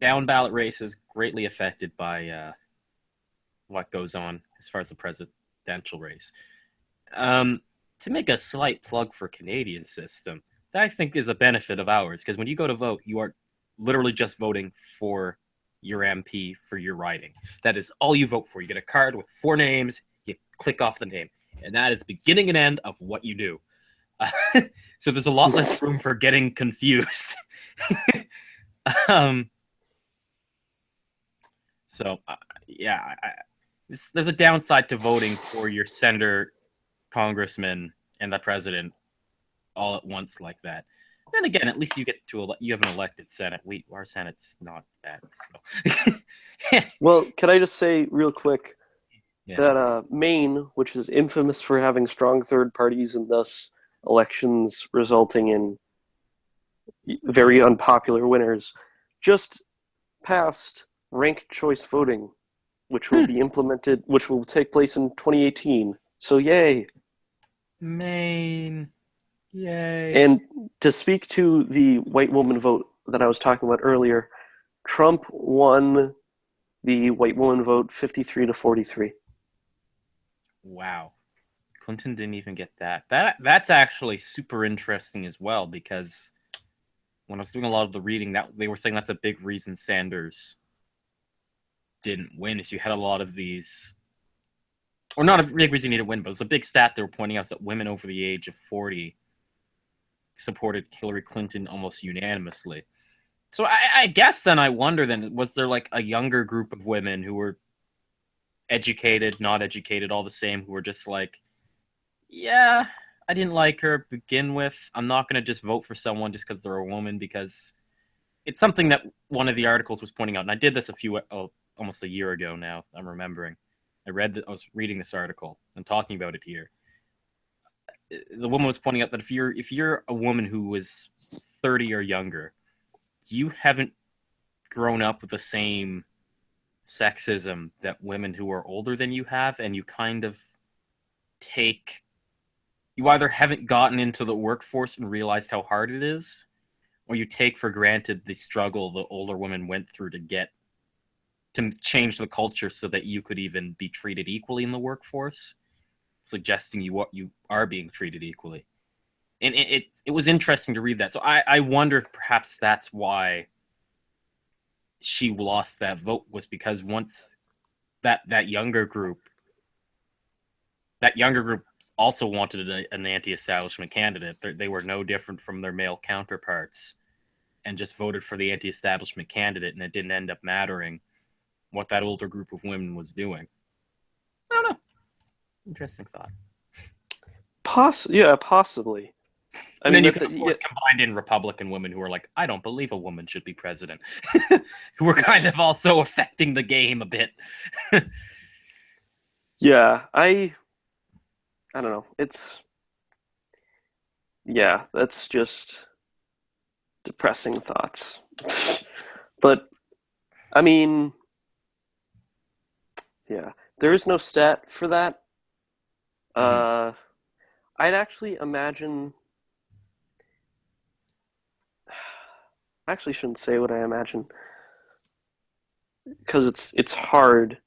down ballot race is greatly affected by what goes on as far as the presidential race. Um, to make a slight plug for Canadian system, that I think is a benefit of ours because when you go to vote, you are literally just voting for your MP for your riding. That is all you vote for. You get a card with 4 names, you click off the name, and that is beginning and end of what you do. So there's a lot less room for getting confused. um, so yeah, there's a downside to voting for your senator, congressman, and the president all at once like that. Then again, at least you get to you have an elected Senate. Our Senate's not bad. So. Well, can I just say real quick Yeah. that Maine, which is infamous for having strong third parties and thus elections resulting in very unpopular winners, just passed ranked choice voting, which will be implemented, which will take place in 2018. So yay! Maine, yay! And to speak to the white woman vote that I was talking about earlier, Trump won the white woman vote 53 to 43. Wow. Clinton didn't even get that. That's actually super interesting as well because when I was doing a lot of the reading, that they were saying that's a big reason Sanders didn't win. Is you had a lot of these, or not a big reason he didn't win, but it was a big stat they were pointing out that women over the age of 40 supported Hillary Clinton almost unanimously. So I guess then I wonder then, was there like a younger group of women who were educated, not educated, all the same, who were just like, yeah, I didn't like her to begin with. I'm not going to just vote for someone just because they're a woman, because it's something that one of the articles was pointing out. And I did this almost a year ago now, I'm remembering. I was reading this article and talking about it here. The woman was pointing out that if you're a woman who was 30 or younger, you haven't grown up with the same sexism that women who are older than you have, and you kind of you either haven't gotten into the workforce and realized how hard it is, or you take for granted the struggle the older women went through to change the culture so that you could even be treated equally in the workforce, suggesting you are being treated equally. And it was interesting to read that. So I wonder if perhaps that's why she lost that vote, was because once that younger group also wanted an anti-establishment candidate. They were no different from their male counterparts and just voted for the anti-establishment candidate, and it didn't end up mattering what that older group of women was doing. I don't know. Interesting thought. Yeah, possibly. And then you can, of course, combine in Republican women who are like, I don't believe a woman should be president, who are kind of also affecting the game a bit. Yeah, I don't know. That's just depressing thoughts. But, I mean, yeah, there is no stat for that. I'd actually imagine. I actually shouldn't say what I imagine because it's hard.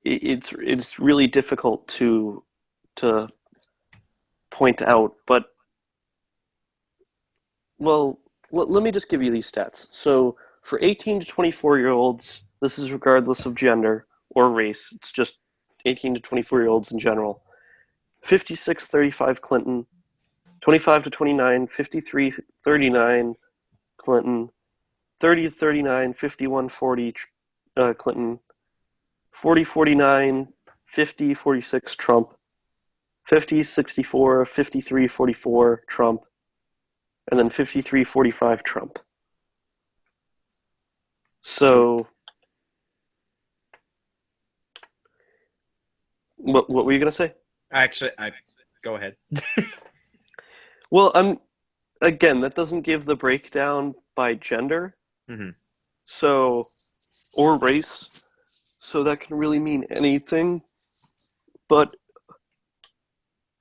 It's really difficult to point out. But well, let me just give you these stats. So for 18 to 24-year-olds, this is regardless of gender or race. It's just 18 to 24-year-olds in general. 56-35 Clinton. 25 to 29, 53-39 Clinton. 30 to 39, 51-40 Clinton. 40-49, 50-46 Trump. 50-64, 53-44 Trump. And then 53-45 Trump. So, what were you going to say? Actually, go ahead. Well, again, that doesn't give the breakdown by gender. So, or race. So that can really mean anything. But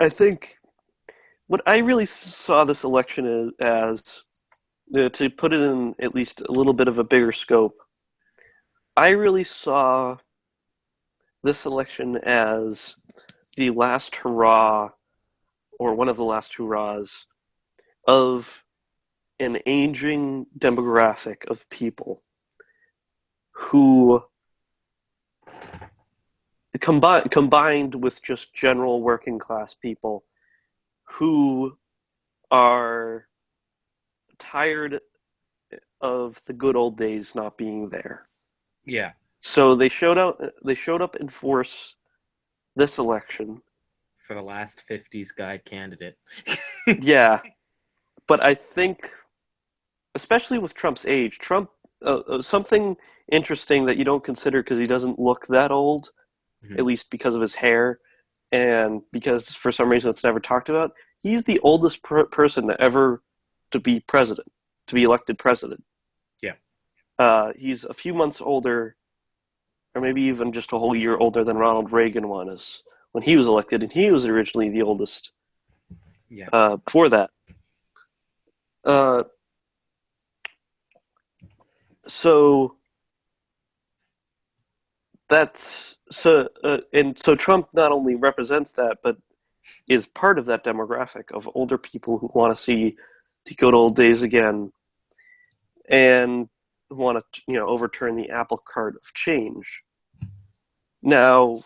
I think what I really saw this election as to put it in at least a little bit of a bigger scope, I really saw this election as the last hurrah, or one of the last hurrahs, of an aging demographic of people who, combined with just general working class people, who are tired of the good old days not being there. Yeah. So they showed out. They showed up in force this election. For the last 50s guy candidate. Yeah, but I think, especially with Trump's age, something interesting that you don't consider because he doesn't look that old, Mhm. at least because of his hair, and because for some reason it's never talked about. He's the oldest person to ever to be president, to be elected president. Yeah. He's a few months older, or maybe even just a whole year older than Ronald Reagan was when he was elected, and he was originally the oldest Yeah. before that. Uh, so and so Trump not only represents that, but is part of that demographic of older people who want to see the good old days again and want to, overturn the apple cart of change. Now,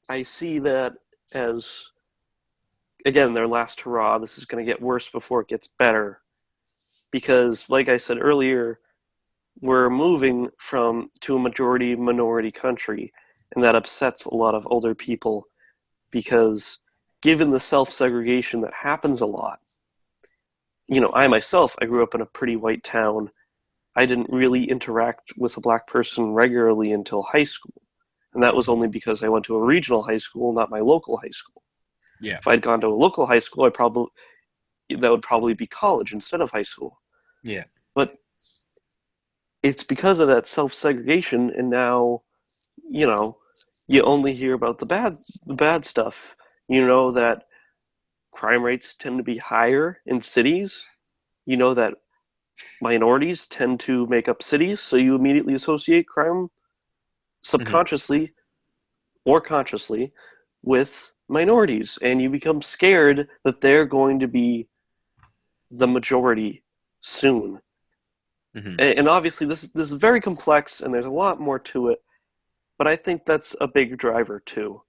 I see that as, again, their last hurrah. This is going to get worse before it gets better because, like I said earlier, we're moving to a majority minority country, and that upsets a lot of older people because, given the self-segregation that happens a lot, I myself, I grew up in a pretty white town. I didn't really interact with a black person regularly until high school, and that was only because I went to a regional high school, not my local high school. Yeah. If I'd gone to a local high school, that would probably be college instead of high school. Yeah. But it's because of that self-segregation, and now, you know, you only hear about the bad stuff. You know that crime rates tend to be higher in cities. You know that minorities tend to make up cities, so you immediately associate crime Mhm. subconsciously or consciously with minorities, and you become scared that they're going to be the majority soon. Mhm. And obviously, this is very complex, and there's a lot more to it. But I think that's a big driver too,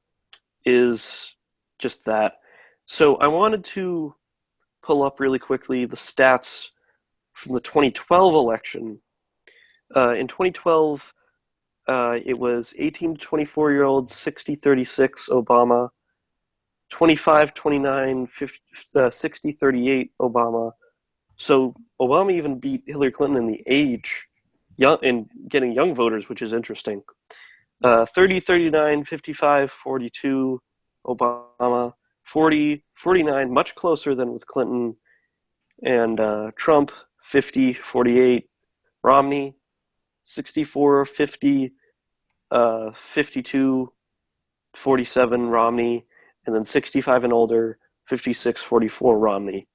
is just that. So I wanted to pull up really quickly the stats from the 2012 election. In 2012, it was 18 to 24-year-olds, 60-36 Obama, 25-29, 60-38 Obama. So Obama even beat Hillary Clinton in the age, young, in getting young voters, which is interesting. 30, 39, 55, 42, Obama, 40, 49, much closer than with Clinton and Trump, 50, 48, Romney, 64, 50, 52, 47, Romney, and then 65 and older, 56, 44, Romney.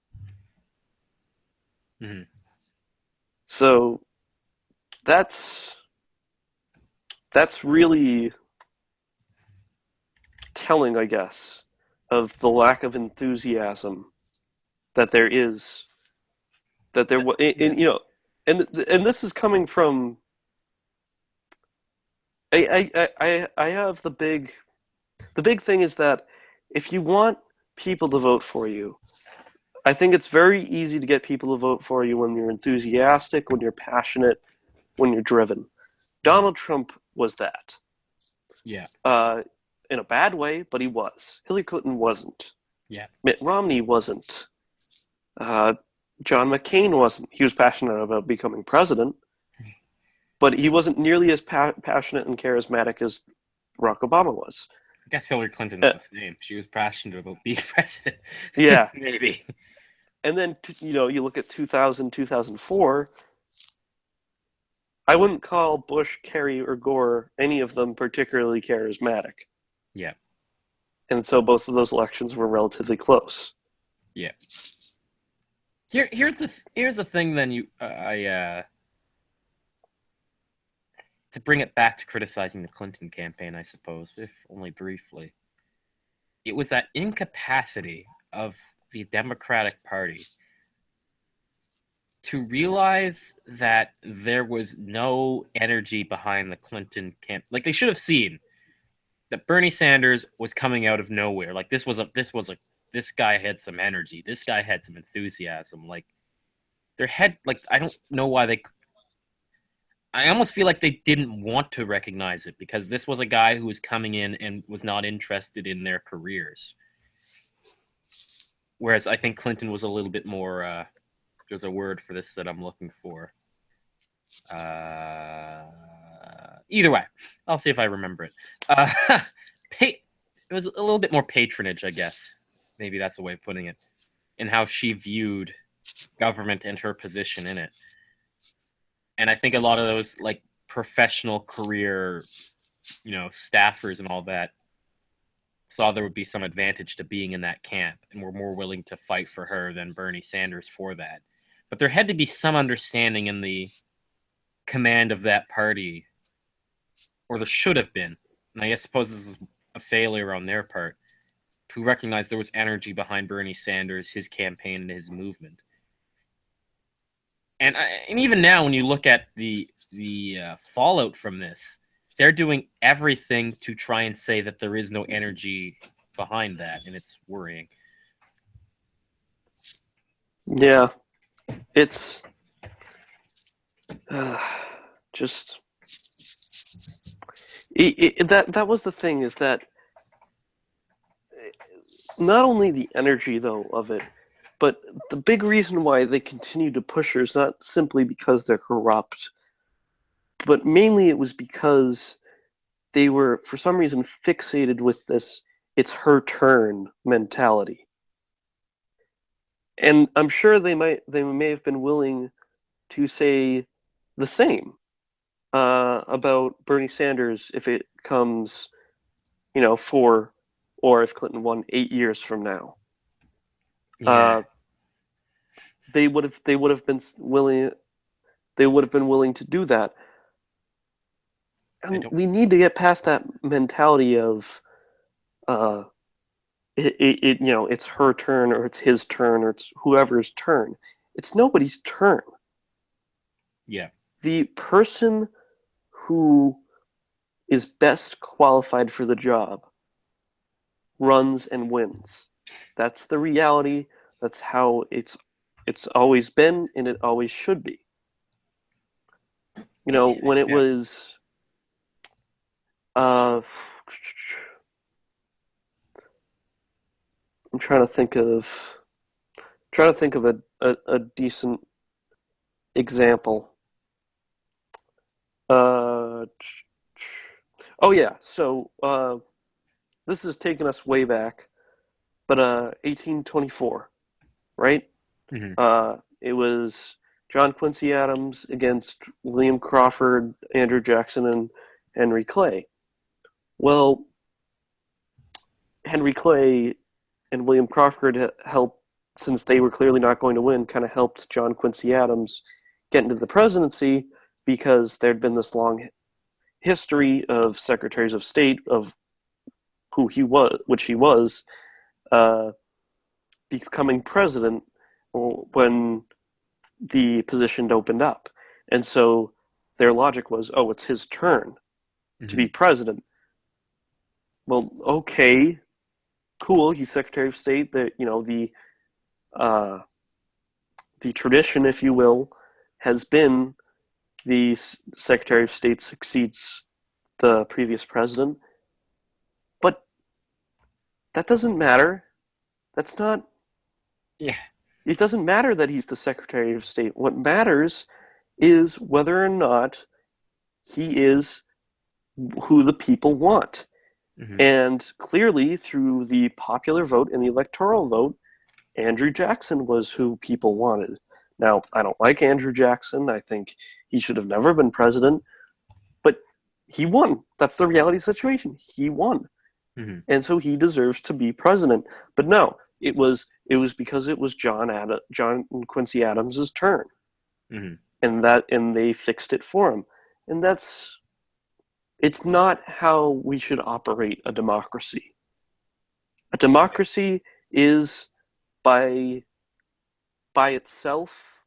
Mhm. So that's that's really telling, I guess, of the lack of enthusiasm that there is that there Yeah. and this is coming from I have the big thing is that if you want people to vote for you, I think it's very easy to get people to vote for you when you're enthusiastic, when you're passionate, when you're driven. Mhm. Donald Trump was that. Yeah. Uh, in a bad way, but he was. Hillary Clinton wasn't. Yeah. Mitt Romney wasn't. Uh, John McCain wasn't. He was passionate about becoming president, but he wasn't nearly as passionate and charismatic as Barack Obama was. I guess Hillary Clinton's Uh, the same. She was passionate about being president. yeah, Maybe. and then you look at 2000, 2004. I wouldn't call Bush, Kerry, or Gore, any of them, particularly charismatic, Yeah. and so both of those elections were relatively close. Yeah. Here's the thing. Then to bring it back to criticizing the Clinton campaign, I suppose, if only briefly. It was that incapacity of the Democratic Party to realize that there was no energy behind the Clinton camp. Like, they should have seen that Bernie Sanders was coming out of nowhere. Like, this guy had some energy. This guy had some enthusiasm. Like, I don't know why I almost feel like they didn't want to recognize it, because this was a guy who was coming in and was not interested in their careers. Whereas I think Clinton was a little bit more, there's a word for this that I'm looking for. Either way, I'll see if I remember it. It was a little bit more patronage, I guess. Maybe that's a way of putting it, in how she viewed government and her position in it. And I think a lot of those, like, professional career, staffers and all that saw there would be some advantage to being in that camp and were more willing to fight for her than Bernie Sanders for that. But there had to be some understanding in the command of that party, or there should have been, and I suppose this is a failure on their part, to recognize there was energy behind Bernie Sanders, his campaign, and his movement. And even now, when you look at the fallout from this, they're doing everything to try and say that there is no energy behind that, and it's worrying. Yeah, it's just that was the thing, is that not only the energy, though, of it, but the big reason why they continue to push her is not simply because they're corrupt, but mainly it was because they were, for some reason, fixated with this "it's her turn" mentality. And I'm sure they may have been willing to say the same about Bernie Sanders if it comes, 4, or if Clinton won 8 years from now. Yeah. They would have been willing. They would have been willing to do that. And we need to get past that mentality of, it's her turn, or it's his turn, or it's whoever's turn. It's nobody's turn. Yeah. The person who is best qualified for the job runs and wins. That's the reality. That's how it's always been, and it always should be. When it was I'm trying to think of a decent example. Oh yeah, so this is taking us way back, but 1824, right? Mm-hmm. It was John Quincy Adams against William Crawford, Andrew Jackson, and Henry Clay. Well, Henry Clay and William Crawford helped, since they were clearly not going to win, kind of helped John Quincy Adams get into the presidency, because there'd been this long history of secretaries of state, of which he was, becoming president when the position opened up. And so their logic was, oh, it's his turn to be president. Well, okay, cool. He's Secretary of State. The tradition, if you will, has been the Secretary of State succeeds the previous president. But that doesn't matter. That's not. Yeah. It doesn't matter that he's the Secretary of State. What matters is whether or not he is who the people want. Mm-hmm. And clearly, through the popular vote and the electoral vote, Andrew Jackson was who people wanted. Now, I don't like Andrew Jackson. I think he should have never been president. But he won. That's the reality situation. He won. Mm-hmm. And so he deserves to be president. But no, It was because it was John Quincy Adams's turn, Hmm. and they fixed it for him. And it's not how we should operate a democracy. A democracy is by by itself,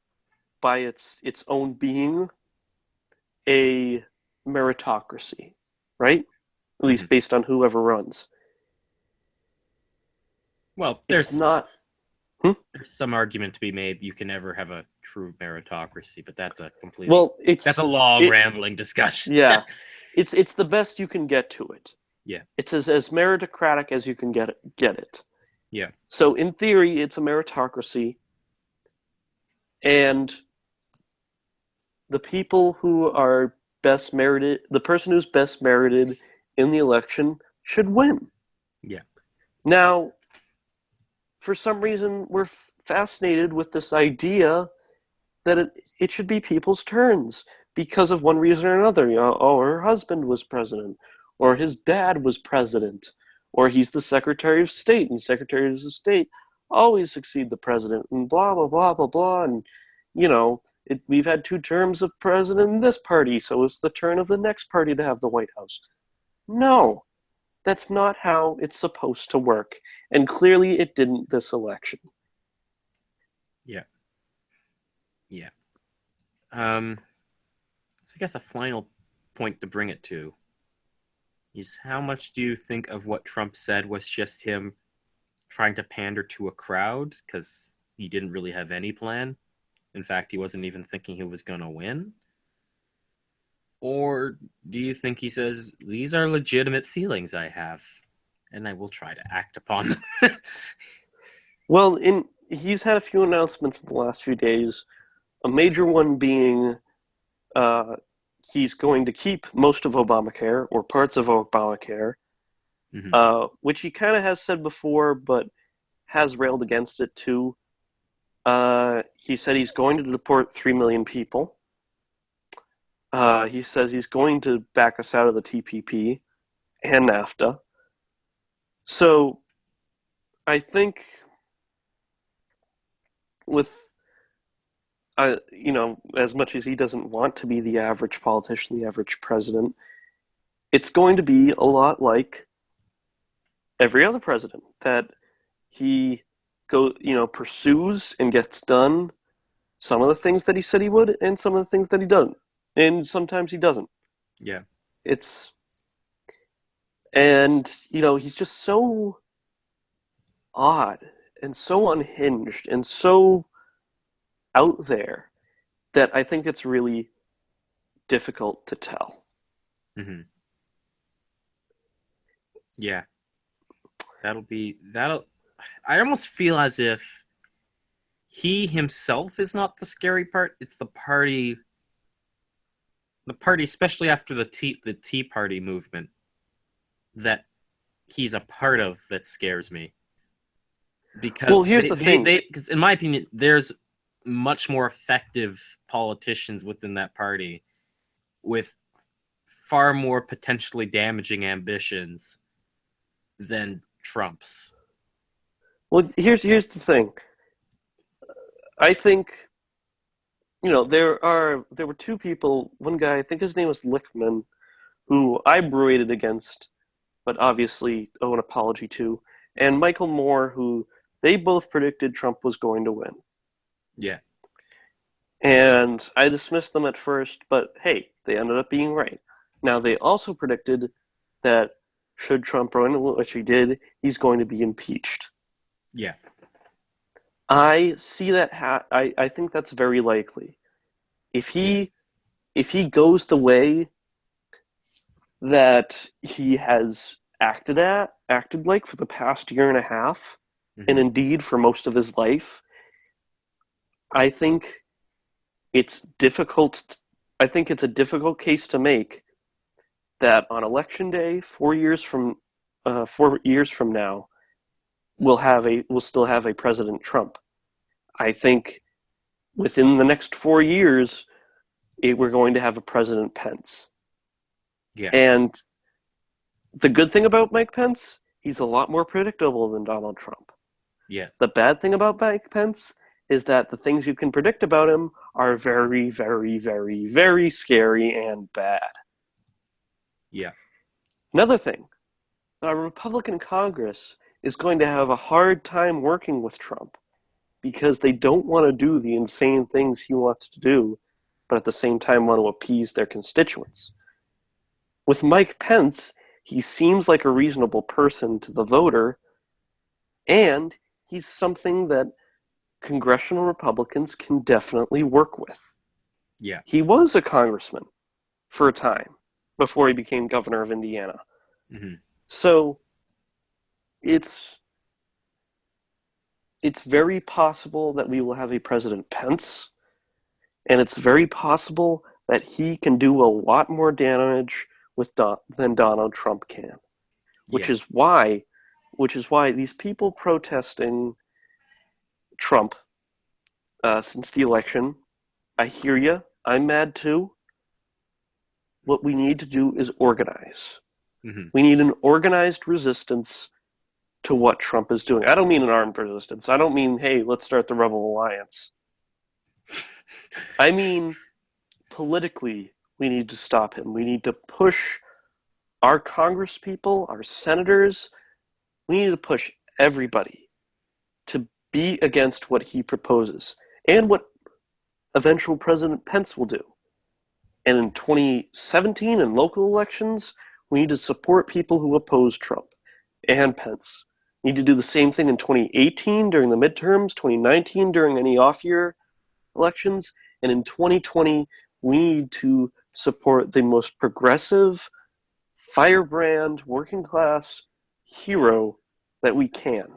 by its own being, a meritocracy, right? At Hmm. least based on whoever runs. Well, It's not. Hmm? there's some argument to be made you can never have a true meritocracy, but Well, that's a long it. rambling discussion. Yeah, it's the best you can get to it. Yeah. It's as meritocratic as you can get it. Yeah. So in theory, it's a meritocracy, and the people who are best merited, the person who's best merited in the election should win. Yeah. Now, for some reason, we're fascinated with this idea that it should be people's turns because of one reason or another. Oh, her husband was president, or his dad was president, or he's the Secretary of State, and secretaries of state always succeed the president, and blah blah blah blah blah. And we've had 2 terms of president in this party, so it's the turn of the next party to have the White House. No, that's not how it's supposed to work, and clearly it didn't this election. Yeah. Yeah. So I guess a final point to bring it to is how much do you think of what Trump said was just him trying to pander to a crowd because he didn't really have any plan? In fact, he wasn't even thinking he was going to win? Or do you think he says, these are legitimate feelings I have, and I will try to act upon them? Well, he's had a few announcements in the last few days. A major one being uh, he's going to keep most of Obamacare or parts of Obamacare, Hmm. which he kind of has said before, but has railed against it too. He said he's going to deport 3 million people. He says he's going to back us out of the TPP and NAFTA. So I think with as much as he doesn't want to be the average politician, the average president, it's going to be a lot like every other president that he pursues and gets done some of the things that he said he would, and some of the things that he doesn't, and sometimes he doesn't. Yeah. It's and he's just so odd and so unhinged and so out there that I think it's really difficult to tell. Hmm. Yeah. That'll. I almost feel as if he himself is not the scary part. It's the party, especially after the Tea Party movement, that he's a part of that scares me. Well, Because here's the thing. because in my opinion, there's much more effective politicians within that party with far more potentially damaging ambitions than Trump's. Well, here's the thing. I think there were 2 people. One guy, I think his name was Lichtman, who I berated against, but obviously owe an apology to, and Michael Moore, who they both predicted Trump was going to win. Yeah. And I dismissed them at first, but hey, they ended up being right. Now, they also predicted that should Trump run, which he did, he's going to be impeached. Yeah. I see that. I think that's very likely. If Yeah. he goes the way that he has acted like for the past year and a half, and Hmm. indeed for most of his life, I think it's difficult. I think it's a difficult case to make that on election day, 4 years from now, we'll still have a President Trump. I think within the next 4 years, we're going to have a President Pence. Yeah. And the good thing about Mike Pence, he's a lot more predictable than Donald Trump. Yeah. The bad thing about Mike Pence is that the things you can predict about him are very, very, very, very scary and bad. Yeah. Another thing, a Republican Congress is going to have a hard time working with Trump because they don't want to do the insane things he wants to do, but at the same time want to appease their constituents. With Mike Pence, he seems like a reasonable person to the voter, and he's something that congressional Republicans can definitely work with. Yeah. He was a congressman for a time before he became governor of Indiana. Mm-hmm. So it's very possible that we will have a President Pence, and it's very possible that he can do a lot more damage than Donald Trump can. Which Yeah. is why these people protesting Trump since the election, I hear you. I'm mad too. What we need to do is organize. Mm-hmm. We need an organized resistance to what Trump is doing. I don't mean an armed resistance. I don't mean, hey, let's start the Rebel Alliance. I mean, politically, we need to stop him. We need to push our congresspeople, our senators. We need to push everybody to be against what he proposes and what eventual President Pence will do. And in 2017 in local elections, we need to support people who oppose Trump and Pence. We need to do the same thing in 2018 during the midterms, 2019 during any off-year elections, and in 2020 we need to support the most progressive, firebrand, working class hero that we can.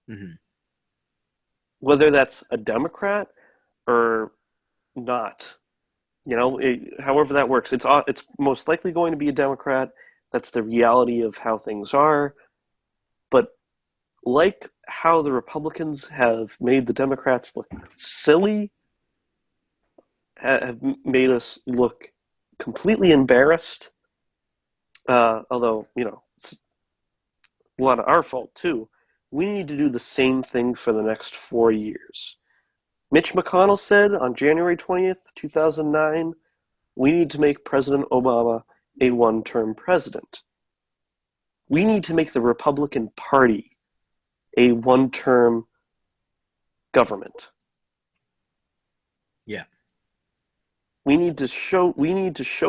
Mm-hmm. Whether that's a Democrat or not. However that works, it's most likely going to be a Democrat. That's the reality of how things are. But like how the Republicans have made the Democrats look silly, have made us look completely embarrassed. Although it's a lot of our fault too. We need to do the same thing for the next 4 years. Mitch McConnell said on January 20th, 2009, we need to make President Obama a one-term president. We need to make the Republican Party a one-term government. Yeah. We need to show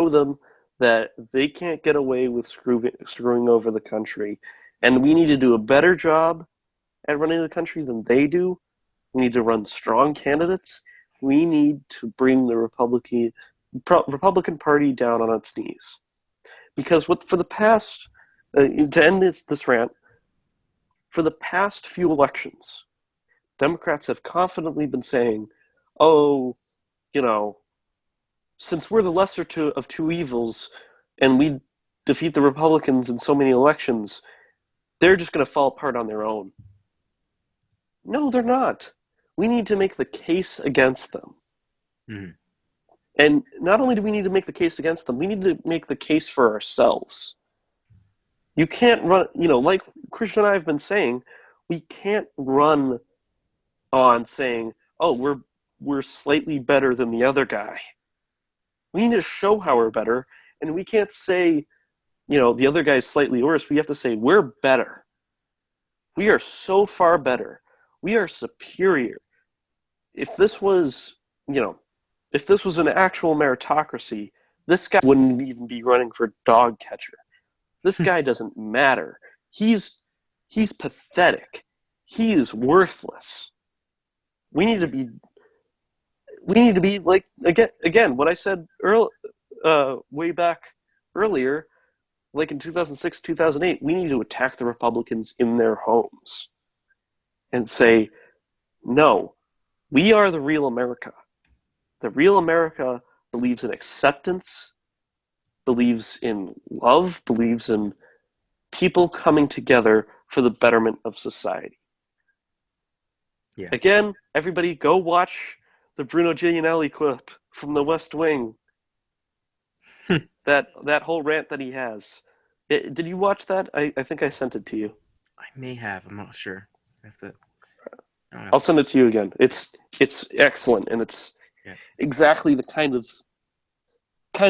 them that they can't get away with screwing over the country, and we need to do a better job at running the country than they do. We need to run strong candidates. We need to bring the Republican Party down on its knees. Because for the past, to end this rant, for the past few elections, Democrats have confidently been saying, oh, you know, since we're the lesser of two evils and we defeat the Republicans in so many elections, they're just going to fall apart on their own. No, they're not. We need to make the case against them. Mm-hmm. And not only do we need to make the case against them, we need to make the case for ourselves. You can't run, like Christian and I have been saying, we can't run on saying, oh, we're slightly better than the other guy. We need to show how we're better, and we can't say, the other guy's slightly worse. We have to say, we're better. We are so far better. We are superior. If this was, if this was an actual meritocracy, this guy wouldn't even be running for dog catcher. This guy doesn't matter. He's pathetic. He is worthless. We need to be like again what I said way back earlier, like in 2006, 2008. We need to attack the Republicans in their homes and say, no, we are the real America. The real America believes in acceptance, believes in love, believes in people coming together for the betterment of society. Yeah. Again, everybody go watch the Bruno Giulianelli clip from The West Wing. that whole rant that he has. Did you watch that? I think I sent it to you. I may have. I'm not sure. I have to. I don't know. I'll send it to you again. It's excellent, and it's exactly the kind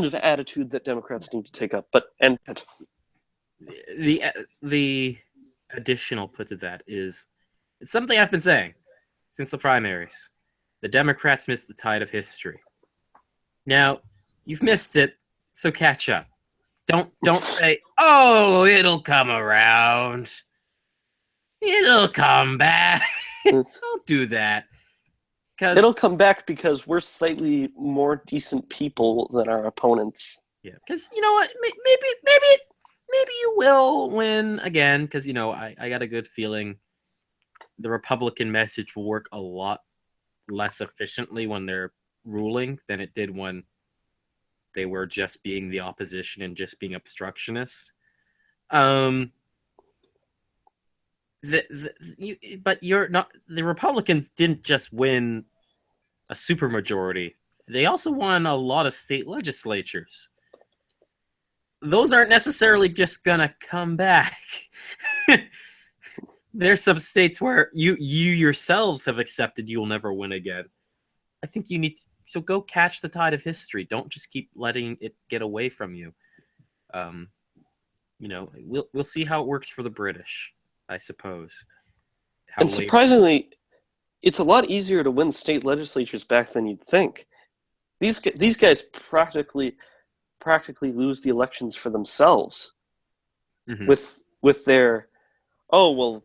of attitude that Democrats need to take up. But and The additional put to that is, it's something I've been saying since the primaries. The Democrats missed the tide of history. Now, you've missed it, so catch up. Don't say, "Oh, it'll come around. It'll come back." Don't do that. it'll Because come back because we're slightly more decent people than our opponents. yeah, because you know what? Maybe you will win again. Because I got a good feeling the Republican message will work a lot less efficiently when they're ruling than it did when they were just being the opposition and just being obstructionist. Um, but you're not. The Republicans didn't just win a supermajority; they also won a lot of state legislatures. Those aren't necessarily just gonna come back. There's some states where you yourselves have accepted you'll never win again. I think you need to, so go catch the tide of history. Don't just keep letting it get away from you. Um, we'll see how it works for the British, I suppose. How And late? surprisingly, it's a lot easier to win state legislatures back than you'd think. These guys practically lose the elections for themselves Mm-hmm. with their, oh well,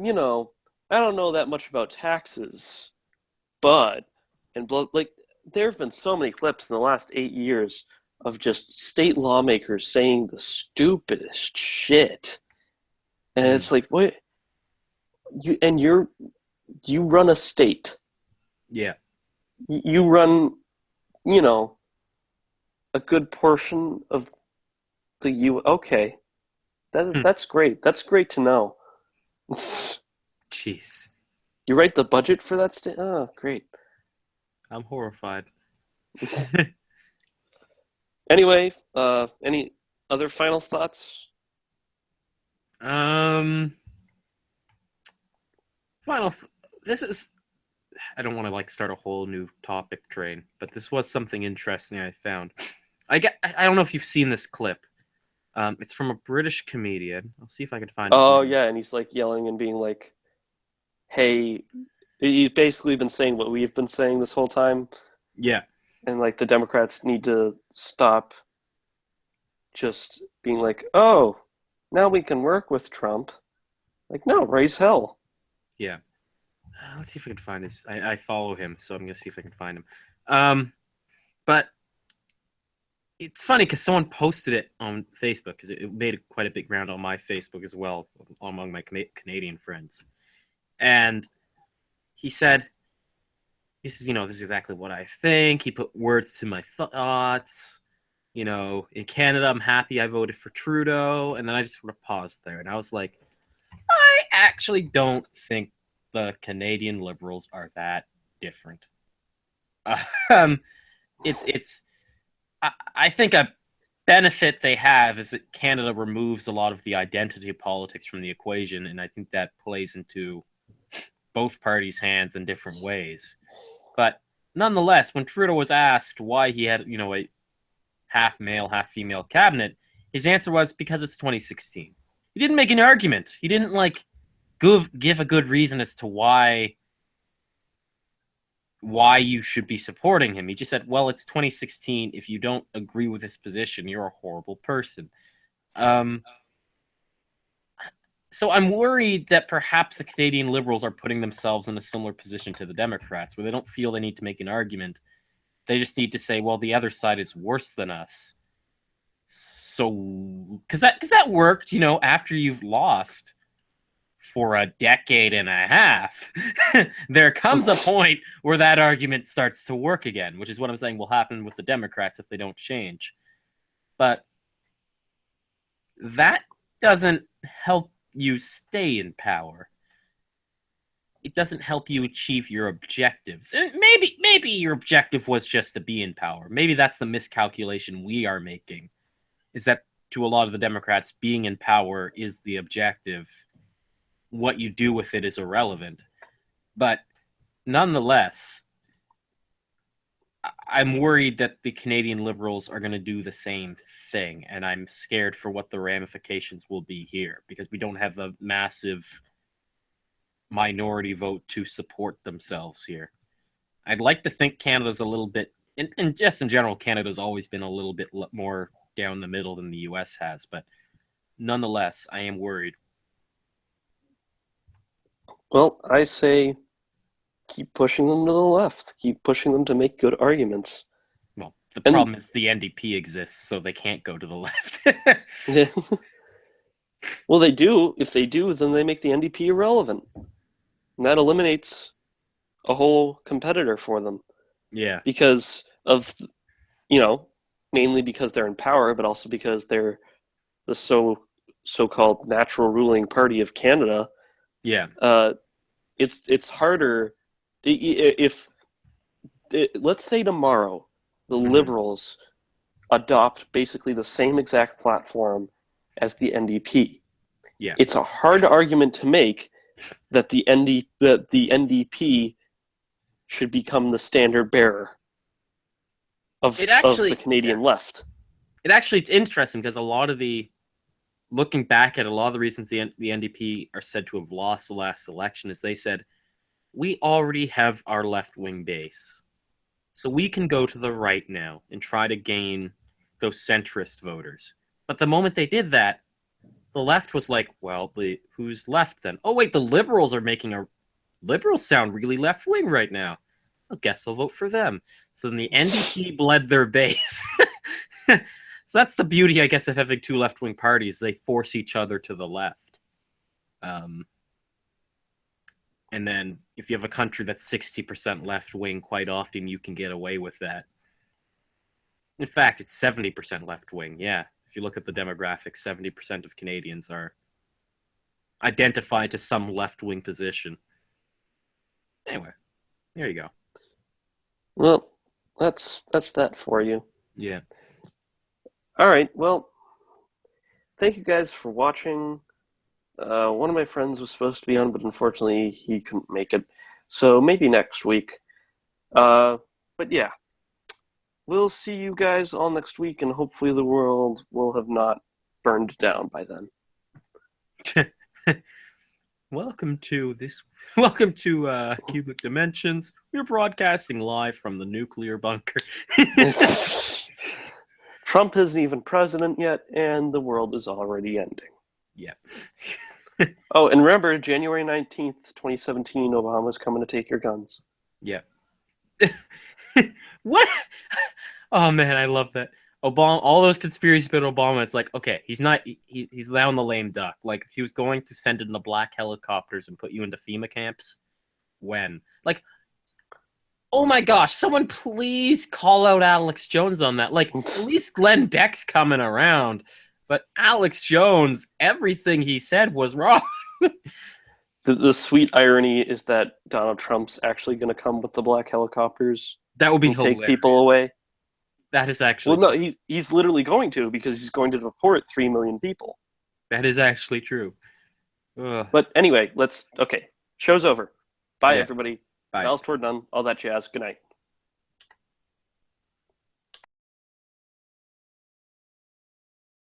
I don't know that much about taxes, but like there have been so many clips in the last 8 years of just state lawmakers saying the stupidest shit, and Mm-hmm. it's like, what, you run a state, Yeah. you run, you know, a good portion of the U. Okay, Hmm. that's great. That's great to know. Jeez, You write the budget for that state. Oh, great. I'm horrified. Anyway, any other final thoughts? um, final. This is. I don't want to start a whole new topic train, but this was something interesting I found. I don't know if you've seen this clip. It's from a British comedian. I'll see if I can find his Oh name. yeah, and he's like yelling and being like, "Hey," he's basically been saying what we've been saying this whole time, Yeah. and like the Democrats need to stop just being like, "Oh, now we can work with Trump." Like, no, raise hell. Yeah. Let's see if I can find his. I follow him, so I'm gonna see if I can find him. But it's funny because someone posted it on Facebook because it made quite a big round on my Facebook as well among my Canadian friends. And he said, "This is exactly what I think." He put words to my thoughts. In Canada, I'm happy I voted for Trudeau, and then I just sort of paused there, and I was like, I actually don't think the Canadian Liberals are that different. Um, it's I think a benefit they have is that Canada removes a lot of the identity politics from the equation, and I think that plays into both parties' hands in different ways. But nonetheless, when Trudeau was asked why he had a half male, half female cabinet, his answer was because it's 2016. He didn't make an argument. He didn't give a good reason as to why you should be supporting him. He just said, well, it's 2016. If you don't agree with this position, you're a horrible person. So I'm worried that perhaps the Canadian Liberals are putting themselves in a similar position to the Democrats, where they don't feel they need to make an argument. They just need to say, well, the other side is worse than us. So, because that worked, after you've lost for a decade and a half, there comes a point where that argument starts to work again, which is what I'm saying will happen with the Democrats if they don't change. But that doesn't help you stay in power. It doesn't help you achieve your objectives. And maybe your objective was just to be in power. Maybe that's the miscalculation we are making, is that to a lot of the Democrats, being in power is the objective. What you do with it is irrelevant. But nonetheless, I'm worried that the Canadian Liberals are going to do the same thing, and I'm scared for what the ramifications will be here because we don't have a massive minority vote to support themselves here. I'd like to think Canada's a little bit, and just in general, Canada's always been a little bit more down the middle than the US has, but nonetheless, I am worried. Well, I say keep pushing them to the left. Keep pushing them to make good arguments. Well, the And problem is the NDP exists, so they can't go to the left. well, they do. If they do, then they make the NDP irrelevant. And that eliminates a whole competitor for them Yeah. because of, mainly because they're in power, but also because they're the so-called natural ruling party of Canada. Yeah. It's harder if let's say tomorrow the Mm-hmm. Liberals adopt basically the same exact platform as the NDP. Yeah. It's a hard argument to make that the NDP should become the standard bearer It of the actually, yeah. Canadian left. It's interesting because a lot of the looking back at a lot of the reasons the NDP are said to have lost the last election is they said we already have our left wing base, so we can go to the right now and try to gain those centrist voters. But the moment they did that, the left was like, well, who's left then? Oh wait, the liberals are making a liberals sound really left wing right now. I guess I'll vote for them. So then the NDP bled their base. So that's the beauty, I guess, of having two left wing parties. They force each other to the left. Um, and then if you have a country that's 60% left wing, quite often you can get away with that. In fact, it's 70% left wing. Yeah. If you look at the demographics, 70% of Canadians are identified to some left wing position. Anyway, there you go. Well, that's that for you. Yeah. All right. Well, thank you guys for watching. One of my friends was supposed to be on, but unfortunately he couldn't make it. So maybe next week. But yeah, we'll see you guys all next week, and hopefully the world will have not burned down by then. Welcome to this. Welcome to Cubic Dimensions. We're broadcasting live from the nuclear bunker. Trump isn't even president yet, and the world is already ending. Yeah. Oh, and remember, January 19th, 2017, Obama's coming to take your guns. Yeah. What? Oh man, I love that. Obama, all those conspiracies about Obama. It's like, okay, he's not. He's now in the lame duck. Like, if he was going to send in the black helicopters and put you into FEMA camps, when? Like, oh my gosh, someone please call out Alex Jones on that. Like, at least Glenn Beck's coming around, but Alex Jones, everything he said was wrong. The sweet irony is that Donald Trump's actually going to come with the black helicopters That would be and take hilarious. people away. That is actually Well, no, he's literally going to, because he's going to deport 3 million people. that is actually true. Ugh. But anyway, okay. Show's over. Bye, Yeah. everybody. Bye. Bells toward none. All that jazz. Good night.